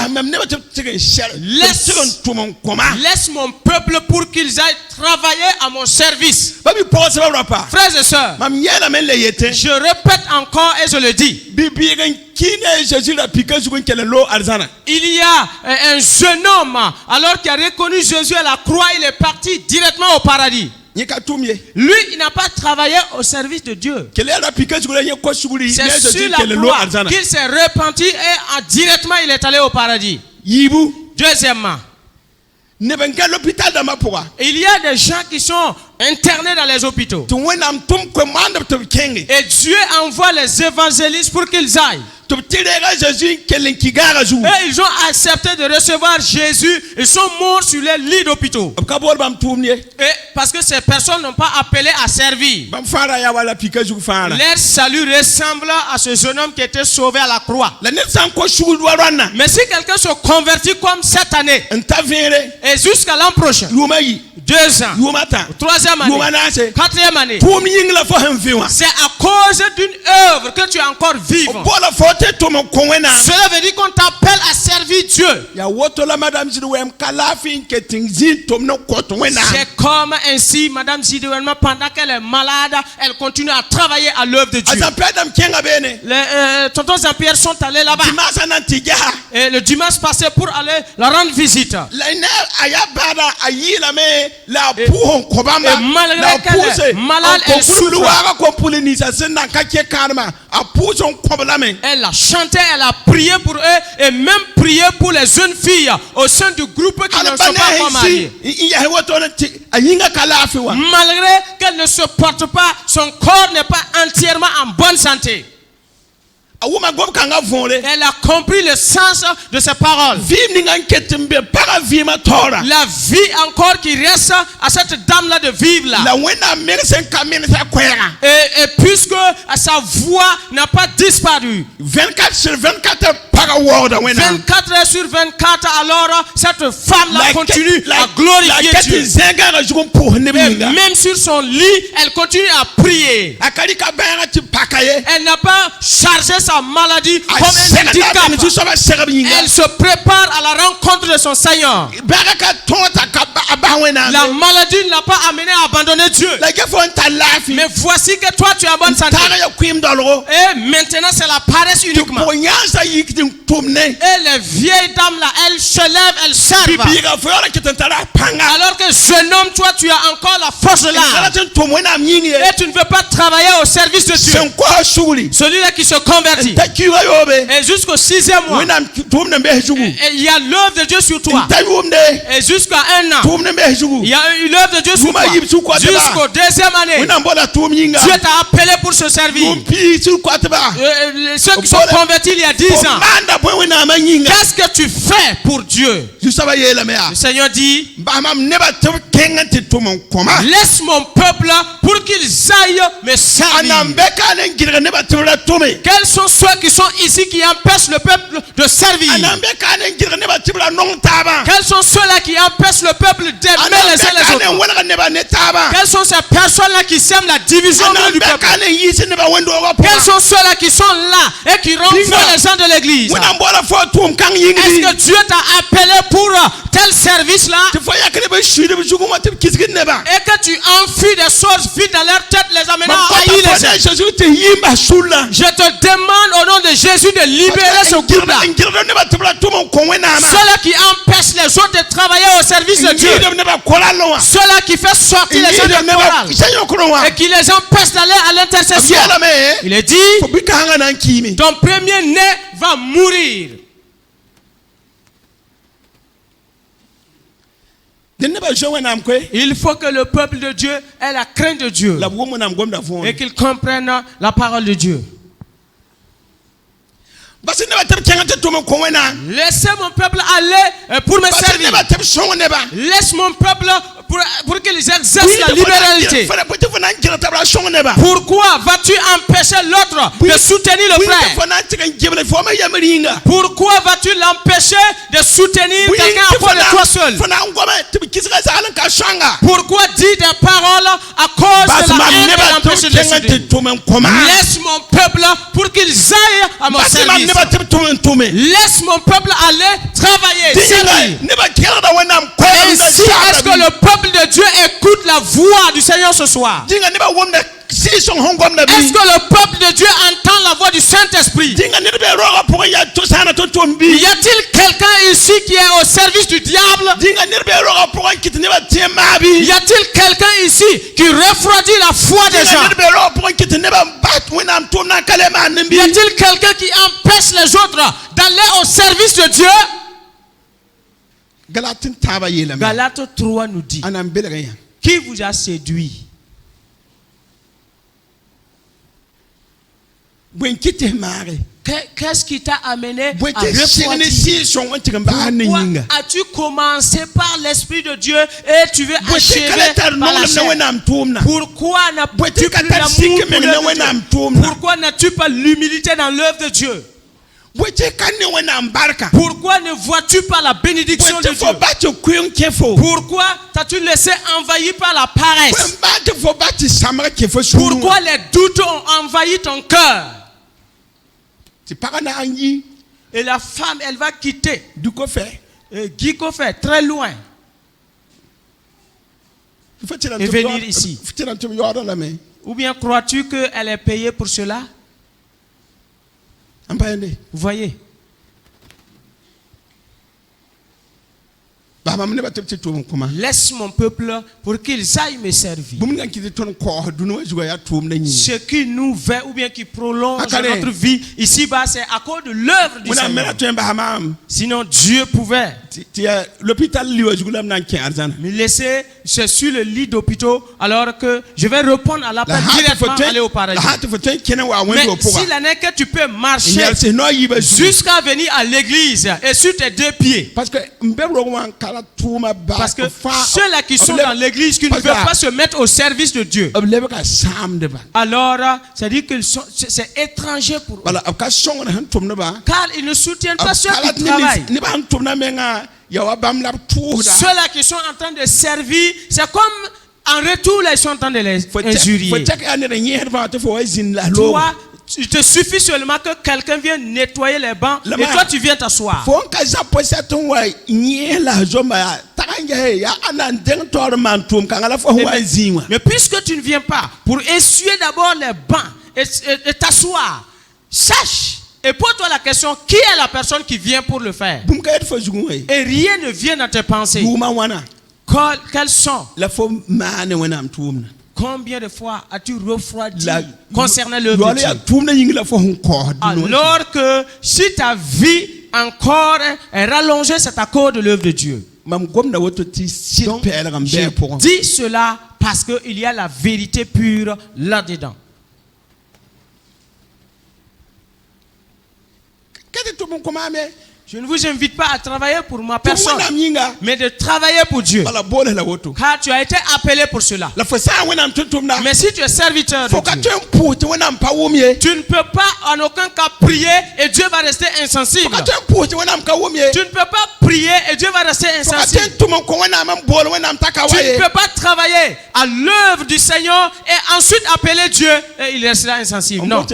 laisse mon peuple pour qu'ils aillent travailler à mon service. Frères et sœurs, je répète encore et je le dis. Il y a un jeune homme alors qu'il a reconnu Jésus à la croix, il est parti directement au paradis. Lui, il n'a pas travaillé au service de Dieu. C'est sur la croix qu'il s'est repenti et directement il est allé au paradis. Deuxièmement, il y a des gens qui sont internés dans les hôpitaux. Et Dieu envoie les évangélistes pour qu'ils aillent. Et ils ont accepté de recevoir Jésus. Ils sont morts sur les lits d'hôpitaux. Et parce que ces personnes n'ont pas appelé à servir. Leur salut ressemble à ce jeune homme qui était sauvé à la croix. Mais si quelqu'un se convertit comme cette année, et jusqu'à l'an prochain, 2 ans, 3e année, 4e année, c'est à cause d'une œuvre que tu es encore vivant. Cela veut dire qu'on t'appelle à servir Dieu. C'est comme ainsi, Madame Zidouenma, pendant qu'elle est malade, elle continue à travailler à l'œuvre de Dieu. Les tontons Jean-Pierre sont allés là-bas. Et le dimanche passé pour aller la rendre visite. Et malgré qu'elle est malade, elle souffre. Elle a chanté, elle a prié pour eux et même prié pour les jeunes filles au sein du groupe qui ne sont pas encore mariées. Malgré qu'elle ne se porte pas, son corps n'est pas entièrement en bonne santé. Elle a compris le sens de ses paroles. La vie encore qui reste à cette dame-là de vivre là. Et puisque sa voix n'a pas disparu. 24 sur 24 power 24 heures sur 24, alors cette femme-là continue à glorifier Dieu. Et même sur son lit, elle continue à prier. Elle n'a pas chargé sa maladie comme un handicap. Elle se prépare à la rencontre de son Seigneur. La maladie ne l'a pas amené à abandonner Dieu. Mais voici que toi tu es en bonne santé. Et maintenant c'est la paresse uniquement. Et les vieilles dames là, elles se lèvent, elles servent. Alors que jeune homme, toi tu as encore la force de l'âme. Et tu ne veux pas travailler au service de Dieu. Celui-là qui se convertit. Et jusqu'au 6e mois, et il y a l'œuvre de Dieu sur toi. Et jusqu'à 1 an, il y a eu l'œuvre de Dieu sur toi. Jusqu'au 2e année, Dieu t'a appelé pour se servir. Ceux qui sont convertis il y a 10 ans, qu'est-ce que tu fais pour Dieu? Le Seigneur dit, laisse mon peuple pour qu'ils aillent me servir. Quels sont ceux qui sont ici qui empêchent le peuple de servir? Quels sont ceux-là qui empêchent le peuple d'aimer les uns les autres? Quelles sont ces personnes-là qui sèment la division du peuple? Quels sont ceux-là qui sont là et qui renvoient les gens de l'église? Est-ce que Dieu t'a appelé pour tel service-là? Et que tu enfuis des choses vides dans leur tête, les amenant à haïr les gens. Je te demande au nom de Jésus de libérer ce groupe-là. Ceux-là qui empêchent les autres de travailler au service de Dieu. Ceux-là qui font sortir les gens de chorale et qui les empêchent d'aller à l'intercession. Il est dit, ton premier-né va mourir. Il faut que le peuple de Dieu ait la crainte de Dieu et qu'il comprenne la parole de Dieu. Laissez mon peuple aller pour me servir. Laisse mon peuple pour qu'ils exercent la libéralité. Pourquoi vas-tu empêcher l'autre de soutenir le frère? Pourquoi vas-tu l'empêcher de soutenir quelqu'un à part de toi seul? Pourquoi dire des paroles à cause de la haine et l'empêcher de les soutenir? Laisse mon peuple pour qu'ils aillent à mon service. Laisse mon peuple aller travailler, servir. Ainsi est-ce que le peuple de Dieu écoute la voix du Seigneur ce soir? Est-ce que le peuple de Dieu entend la voix du Saint-Esprit? Y a-t-il quelqu'un ici qui est au service du diable? Y a-t-il quelqu'un ici qui refroidit la foi des gens? Y a-t-il quelqu'un qui empêche les autres d'aller au service de Dieu? Galates 3 nous dit, qui vous a séduit? Qu'est-ce qui t'a amené à refroidir? Pourquoi as-tu commencé par l'Esprit de Dieu et tu veux achever par la chair? Pourquoi n'as-tu plus l'amour pour l'œuvre de Dieu? Pourquoi n'as-tu pas l'humilité dans l'œuvre de Dieu? Pourquoi ne vois-tu pas la bénédiction de Dieu? Pourquoi t'as-tu laissé envahir par la paresse? Pourquoi les doutes ont envahi ton cœur? Et la femme, elle va quitter Gikofé, très loin, et venir ici. Ou bien crois-tu qu'elle est payée pour cela? Vous voyez? Laisse mon peuple pour qu'ils aillent me servir. Ce qui nous fait ou bien qui prolonge notre vie ici-bas, c'est à cause de l'œuvre du Seigneur. Sinon Dieu pouvait me laisser sur le lit d'hôpital alors que je vais répondre à l'appel directement aller au paradis. Mais s'il en est que tu peux marcher jusqu'à venir à l'église et sur tes deux pieds. Parce que ceux-là qui sont dans l'église, qui ne veulent pas se mettre au service de Dieu, alors c'est-à-dire que c'est étranger pour eux. Car ils ne soutiennent pas ceux qui travaillent. Ceux-là qui sont en train de servir, c'est comme en retour, là, ils sont en train de les injurier. Toi, il te suffit seulement que quelqu'un vienne nettoyer les bancs et toi tu viens t'asseoir. Mais puisque tu ne viens pas pour essuyer d'abord les bancs et t'asseoir, sache et pose-toi la question, qui est la personne qui vient pour le faire? Et rien ne vient dans tes pensées. Quels sont? Combien de fois as-tu refroidi concernant l'œuvre de Dieu? Alors que si ta vie encore est rallongée, c'est à cause de l'œuvre de Dieu. Donc, je dis cela parce qu'il y a la vérité pure là-dedans. Je ne vous invite pas à travailler pour ma personne, mais de travailler pour Dieu. Car tu as été appelé pour cela. Mais si tu es serviteur de Dieu, tu ne peux pas en aucun cas prier et Dieu va rester insensible. Tu ne peux pas prier et Dieu va rester insensible. Tu ne peux pas travailler à l'œuvre du Seigneur et ensuite appeler Dieu et il restera insensible. Non.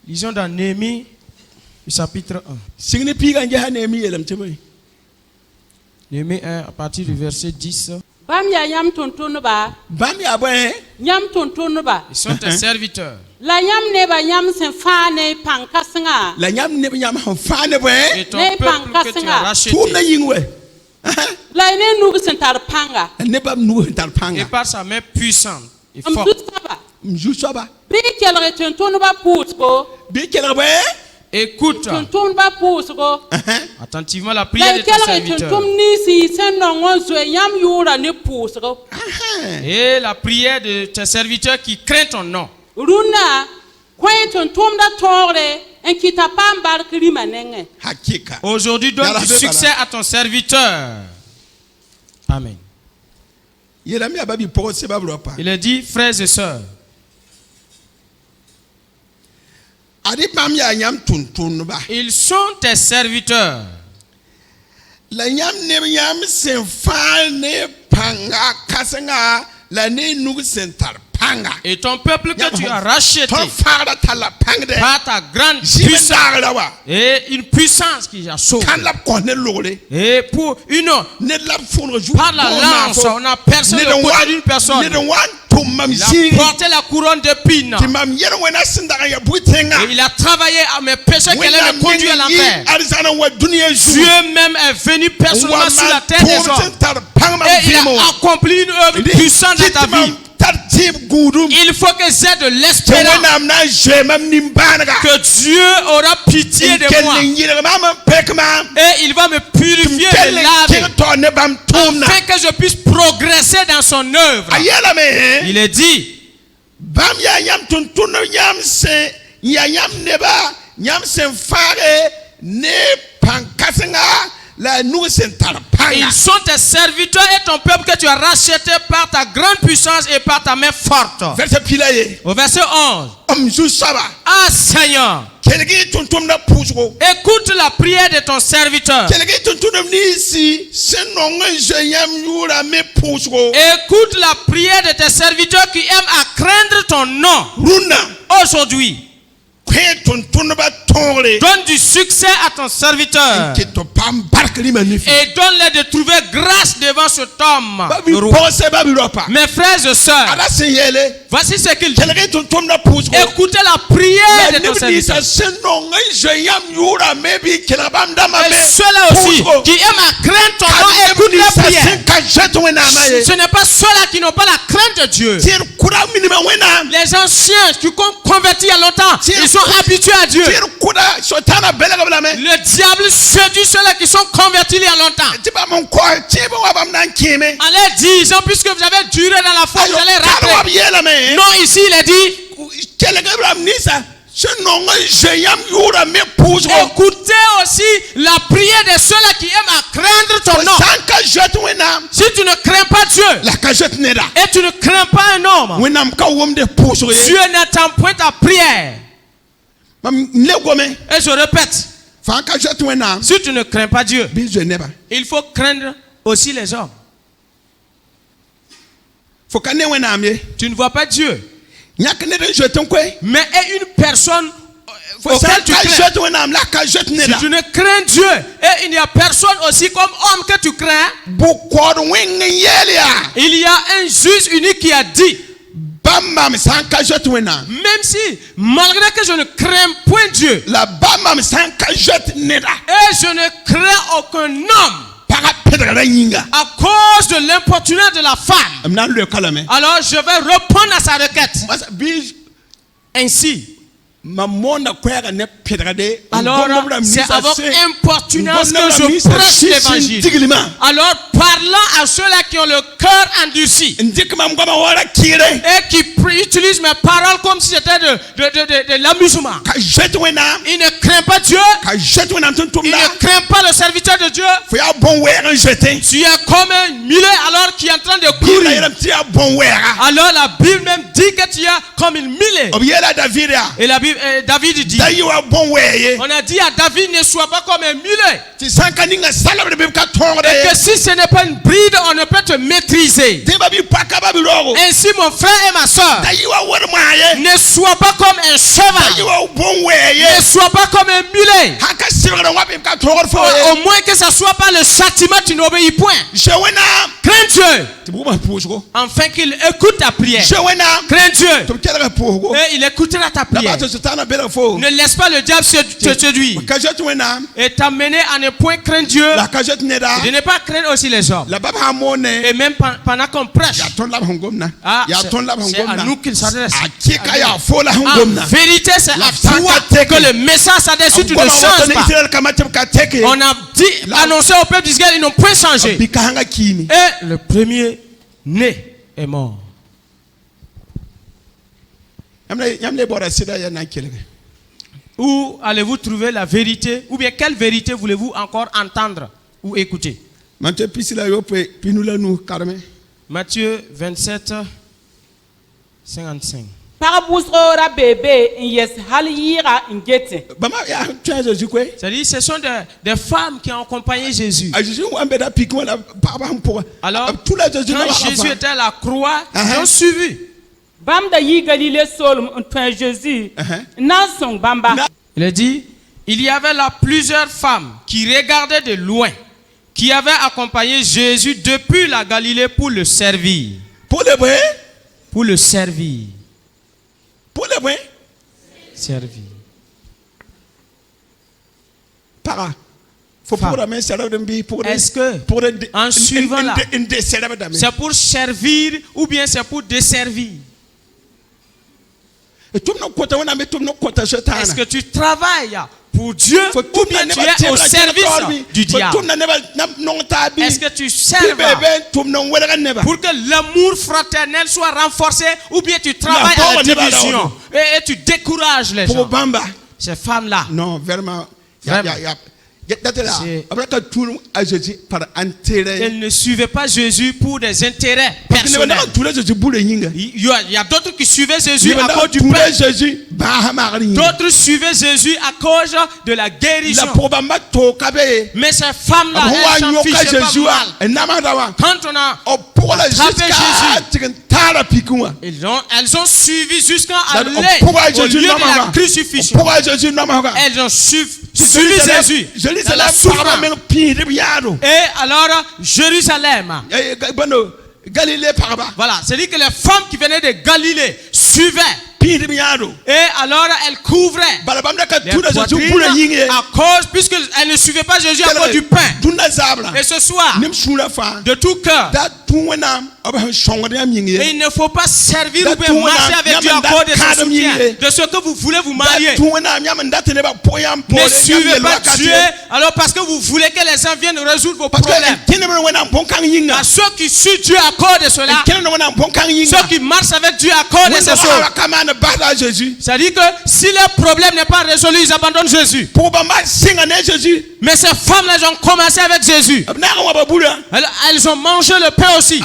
Lisons dans Néhémie. Chapitre 1. Néhémie 1 à partir du verset 10. Ils sont tes serviteurs. Et ton peuple que tu as racheté. Et par sa main puissante et forte. Écoute attentivement la prière de ton serviteur. Et la prière de tes serviteurs qui craignent ton nom. Aujourd'hui, donne du succès à ton serviteur. Amen. Il a dit, frères et sœurs, ils sont tes serviteurs. Et ton peuple que tu as racheté par ta grande puissance et une puissance qui a sauvé. Et pour une par la lance, on a percé le côté d'une personne. Il a porté la couronne d'épines. Et il a travaillé à mes péchés qu'elle allait me conduire à l'enfer. Dieu même est venu personnellement sur la terre des hommes. Et il a accompli une œuvre puissante dans ta vie. Il faut que j'ai de l'espérance que Dieu aura pitié de moi et il va me purifier et laver afin que je puisse progresser dans son œuvre. Il est dit ils sont tes serviteurs et ton peuple que tu as racheté par ta grande puissance et par ta main forte. Au verset 11. Ah Seigneur, écoute la prière de ton serviteur. Écoute la prière de tes serviteurs qui aiment à craindre ton nom. Aujourd'hui, donne du succès à ton serviteur et donne-les de trouver grâce devant cet homme. Mes frères et sœurs, voici ce qu'il dit. Écoutez la prière de ton serviteur. Et ceux-là aussi qui aiment à craindre ton nom, écoute la prière. Ce n'est pas ceux-là qui n'ont pas la crainte de Dieu. Les anciens qui ont converti il y a longtemps, ils sont habitués à Dieu. Le diable séduit ceux-là qui sont convertis il y a longtemps. En leur disant, puisque vous avez duré dans la foi, vous allez rater. Non, ici il est dit, Écoutez aussi la prière de ceux-là qui aiment à craindre ton nom. Si tu ne crains pas Dieu et tu ne crains pas un homme, Dieu n'entend point ta prière. Et je répète, si tu ne crains pas Dieu, il faut craindre aussi les hommes. Tu ne vois pas Dieu, mais une personne auquel tu crains. Si tu ne crains Dieu et il n'y a personne aussi comme homme que tu crains, il y a un juge unique qui a dit, même si malgré que je ne crains point Dieu et je ne crains aucun homme à cause de l'importunité de la femme, alors je vais répondre à sa requête. Ainsi, alors c'est avec importunance que je prêche l'évangile. Alors parlant à ceux-là qui ont le cœur endurci et qui utilisent mes paroles comme si c'était de l'amusement. Il ne craint pas Dieu, il ne craint pas le serviteur de Dieu. Tu es comme un mulet alors qui est en train de courir. Alors la Bible même dit que tu es comme une mulet. Et la Bible, David dit, on a dit à David, ne sois pas comme un mulet. Et que si ce n'est pas une bride, on ne peut te maîtriser. Ainsi mon frère et ma soeur, ne sois pas comme un cheval, ne sois pas comme un mulet. Au moins que ce soit pas le châtiment, tu n'obéis point. Crains Dieu, afin qu'il écoute ta prière. Crains Dieu, et il écoutera ta prière. Ne laisse pas le diable te séduire et t'amener à ne point craindre Dieu et de ne pas craindre aussi les hommes. Et même pendant qu'on prêche, c'est à nous qu'il s'adresse. En vérité, c'est à toi que le message s'adresse. Si tu ne changes pas, on a dit, annoncé au peuple d'Israël, ils n'ont point changé. Et le premier né est mort. Où allez-vous trouver la vérité? Ou bien quelle vérité voulez-vous encore entendre ou écouter? Matthieu 27, 55. C'est-à-dire, ce sont des femmes qui ont accompagné Jésus. Alors, quand Jésus était à la croix, ils ont suivi. Il a dit, il y avait là plusieurs femmes qui regardaient de loin, qui avaient accompagné Jésus depuis la Galilée pour le servir. Pour le servir. Servir. Est-ce que en suivant là, c'est pour servir ou bien c'est pour desservir? Est-ce que tu travailles pour Dieu ou bien tu es au service du diable? Est-ce que tu sers pour que l'amour fraternel soit renforcé ou bien tu travailles à la division et tu décourages les gens? Ces femmes-là, non, vraiment. elles ne suivaient pas Jésus pour des intérêts personnels. Il y a d'autres qui suivaient Jésus à cause du pain. D'autres suivaient Jésus à cause de la guérison. Mais ces femmes-là, elles s'en fichaient pas mal. Quand on a attrapé Jésus, elles ont suivi jusqu'à aller au lieu de la crucifixion. Elles ont suivi Jésus. Et alors, Jérusalem. Voilà, c'est-à-dire que les femmes qui venaient de Galilée suivaient. Et alors, elles couvraient les poitrines à cause, puisqu'elles ne suivaient pas Jésus à cause du pain. Et ce soir, de tout cœur, Et il ne faut pas servir ou bien marcher avec Dieu à cause de son soutien, de ce que vous voulez vous marier. Ne suivez pas Dieu alors parce que vous voulez que les gens viennent résoudre vos problèmes. À ceux qui suivent Dieu à cause de cela, ceux qui marchent avec Dieu à cause de ces choses. C'est-à-dire que si leur problème n'est pas résolu, ils abandonnent Jésus. Mais ces femmes-là, elles ont commencé avec Jésus. Elles ont mangé le pain aussi.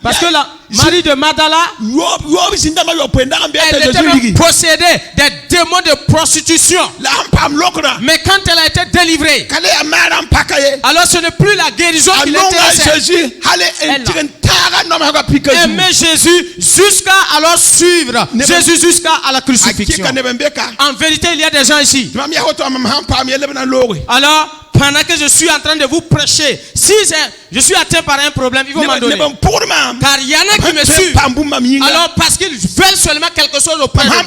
Parce que la Marie de Magdala, elle était même possédée des démons de prostitution. Mais quand elle a été délivrée, alors ce n'est plus la guérison qui l'intéressait. Aimer Jésus jusqu'à alors suivre Jésus jusqu'à la crucifixion. En vérité, il y a des gens ici. Alors, pendant que je suis en train de vous prêcher, si je suis atteint par un problème, il faut m'en donner. Car il y en a qui me suivent. Alors parce qu'ils veulent seulement quelque chose auprès de moi.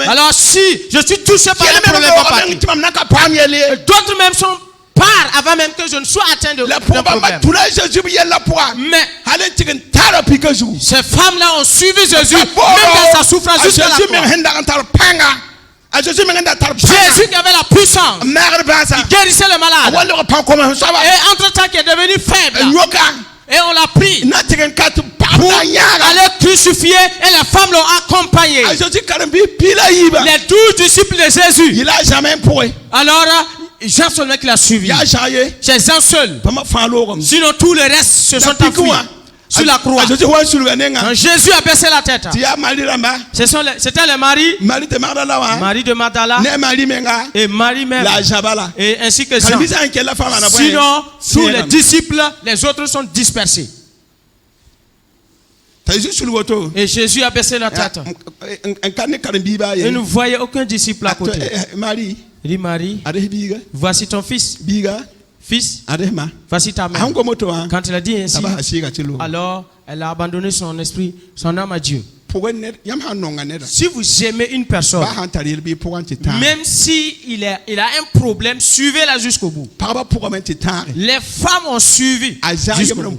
Alors si je suis touché par un problème, d'autres même sont part avant même que je ne sois atteint de problème. Mais ces femmes-là ont suivi Jésus, même dans sa souffrance jusqu'à la croix. Jésus qui avait la puissance, qui guérissait le malade, et entre-temps qui est devenu faible, et on l'a pris pour aller crucifier, et les femmes l'ont accompagné. Les 12 disciples de Jésus. Alors Jean seulement qui l'a suivi. C'est Jean seul. Sinon tous les restes se sont enfuis sur la croix. Quand Jésus a baissé la tête, c'était les maris, Marie de Magdala et Marie même, et ainsi que Jean. Sinon tous les disciples, les autres sont dispersés. Et Jésus a baissé la tête. Et ne voyez aucun disciple à côté. Il dit Marie, voici ton fils. Fils, voici ta mère. Quand il a dit ainsi, alors elle a abandonné son esprit, son âme à Dieu. Si vous aimez une personne, même si il a un problème, suivez-la jusqu'au bout. Les femmes ont suivi jusqu'au bout.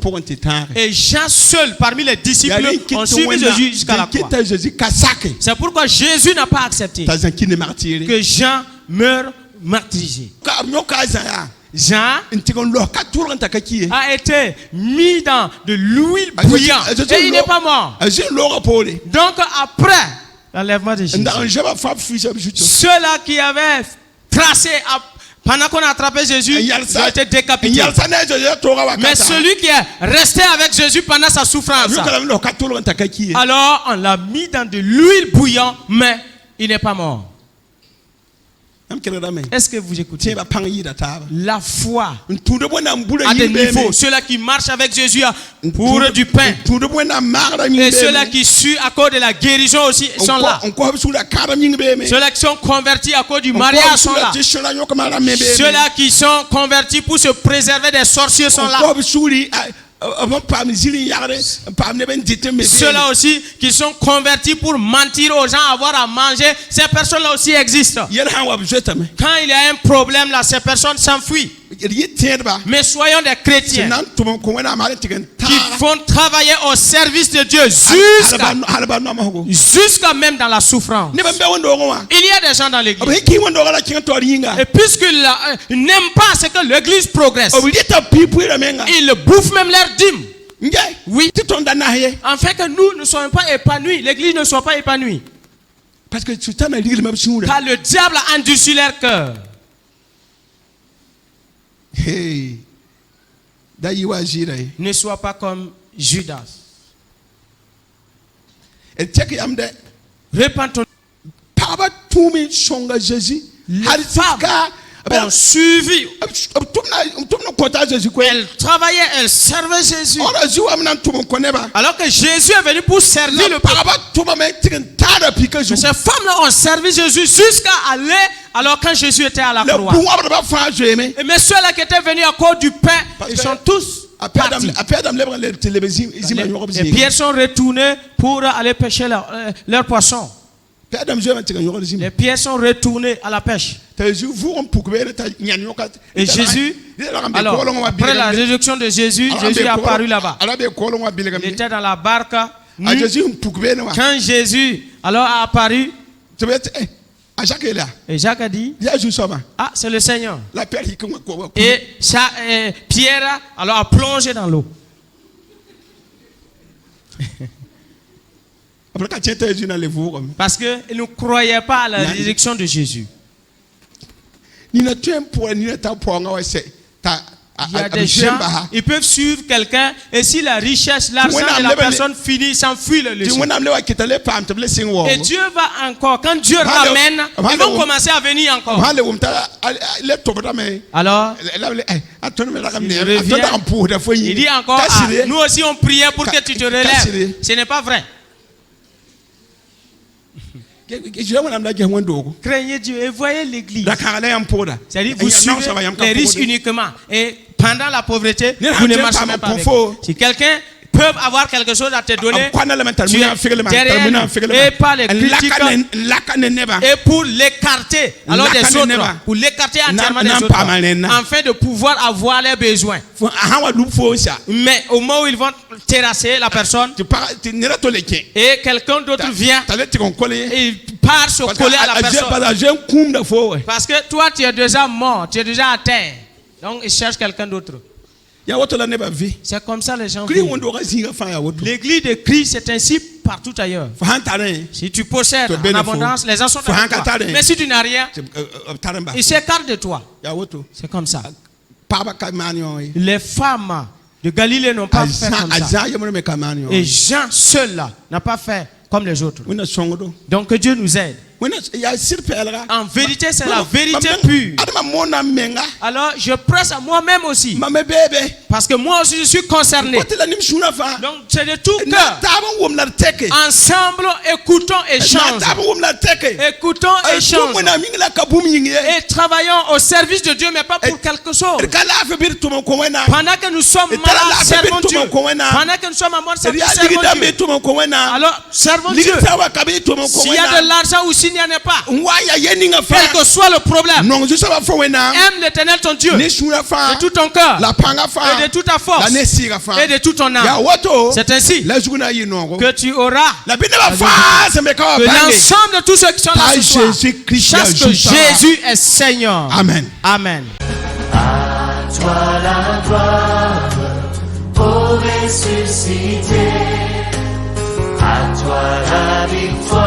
Et Jean seul parmi les disciples ont suivi Jésus jusqu'à la croix. C'est pourquoi Jésus n'a pas accepté que Jean meure martyrisé. Jean a été mis dans de l'huile bouillante et il n'est pas mort. Donc après l'enlèvement de Jésus, ceux-là qui avaient tracé pendant qu'on a attrapé Jésus, ils ont été décapités. Mais celui qui est resté avec Jésus pendant sa souffrance, alors on l'a mis dans de l'huile bouillante, mais il n'est pas mort. Est-ce que vous écoutez? La foi à des niveaux. Ceux-là qui marchent avec Jésus pour du pain. Et ceux-là qui suent à cause de la guérison aussi sont là. Ceux-là qui sont convertis à cause du mariage sont là. Ceux-là qui sont convertis pour se préserver des sorciers sont là. Ceux-là aussi qui sont convertis pour mentir aux gens, avoir à manger, ces personnes-là aussi existent. Quand il y a un problème là, ces personnes s'enfuient. Mais soyons des chrétiens qui vont travailler au service de Dieu jusqu'à même dans la souffrance. Il y a des gens dans l'église, et puisqu'ils n'aiment pas ce que l'église progresse, ils bouffent même leur dîme. Oui, afin que nous ne soyons pas épanouis, l'église ne soit pas épanouie. Car le diable a endurci leur cœur. Ne sois pas comme Judas. Répands-toi. Les femmes ont suivi. Elle travaillait, elle servait Jésus. Alors que Jésus est venu pour servir le peuple. Mais ces femmes-là ont servi Jésus jusqu'à aller. Alors quand Jésus était à la croix. Mais ceux-là qui étaient venus à cause du pain, ils sont tous partis. Les pierres sont retournées pour aller pêcher leurs poissons. Les pièces sont retournées à la pêche. Et Jésus, alors, après la résurrection de Jésus, Jésus est apparu là-bas. Il était dans la barque. Quand Jésus alors a apparu, et Jacques a dit, ah, c'est le Seigneur. Et Pierre alors a plongé dans l'eau. Parce qu'ils ne croyaient pas à la résurrection de Jésus. Il y a des gens, ils peuvent suivre quelqu'un et si la richesse, l'argent de la personne finit, s'enfuit le lieu. Et Dieu va encore, quand Dieu ramène, ils vont commencer à venir encore. Alors, il revient, il dit encore, ah, nous aussi on priait pour que tu te relèves. Ce n'est pas vrai. Craignez Dieu et voyez l'église. C'est-à-dire vous suivez les riches uniquement. Et pendant la pauvreté, vous ne marchez même pas avec. Si quelqu'un peut avoir quelque chose à te donner, tu es derrière et pas les critiques et pour l'écarter alors des autres, pour l'écarter entièrement des autres, afin de pouvoir avoir les besoins. Mais au moment où ils vont terrasser la personne et quelqu'un d'autre vient et il part se coller à la personne parce que toi tu es déjà mort, tu es déjà à terre, donc il cherche quelqu'un d'autre. C'est comme ça les gens vivent. L'église de Christ c'est ainsi partout ailleurs. Si tu possèdes en abondance, les gens sont avec toi. Mais si tu n'as rien, ils s'écartent de toi. C'est comme ça. Les femmes de Galilée n'ont pas fait comme ça. Et Jean seul là n'a pas fait comme les autres. Donc que Dieu nous aide. En vérité, c'est la vérité pure. Alors, je presse à moi-même aussi. Parce que moi aussi, je suis concerné. Donc, c'est de tout cœur. Ensemble, écoutons et changeons. Écoutons et changeons. Et travaillons au service de Dieu, mais pas pour quelque chose. Pendant que nous sommes malades, servons Dieu. Pendant que nous sommes à mort, servons Dieu. Alors, servons Dieu. S'il y a de l'argent ou s'il n'y en a pas, quel que soit le problème, aime l'Éternel ton Dieu de tout ton cœur, et de toute ta force, et de tout ton âme. C'est ainsi que tu auras que l'ensemble de tous ceux qui sont là ce soir sachent que Jésus est Seigneur. Amen. Amen. À toi la gloire, ô ressuscité, à toi la victoire.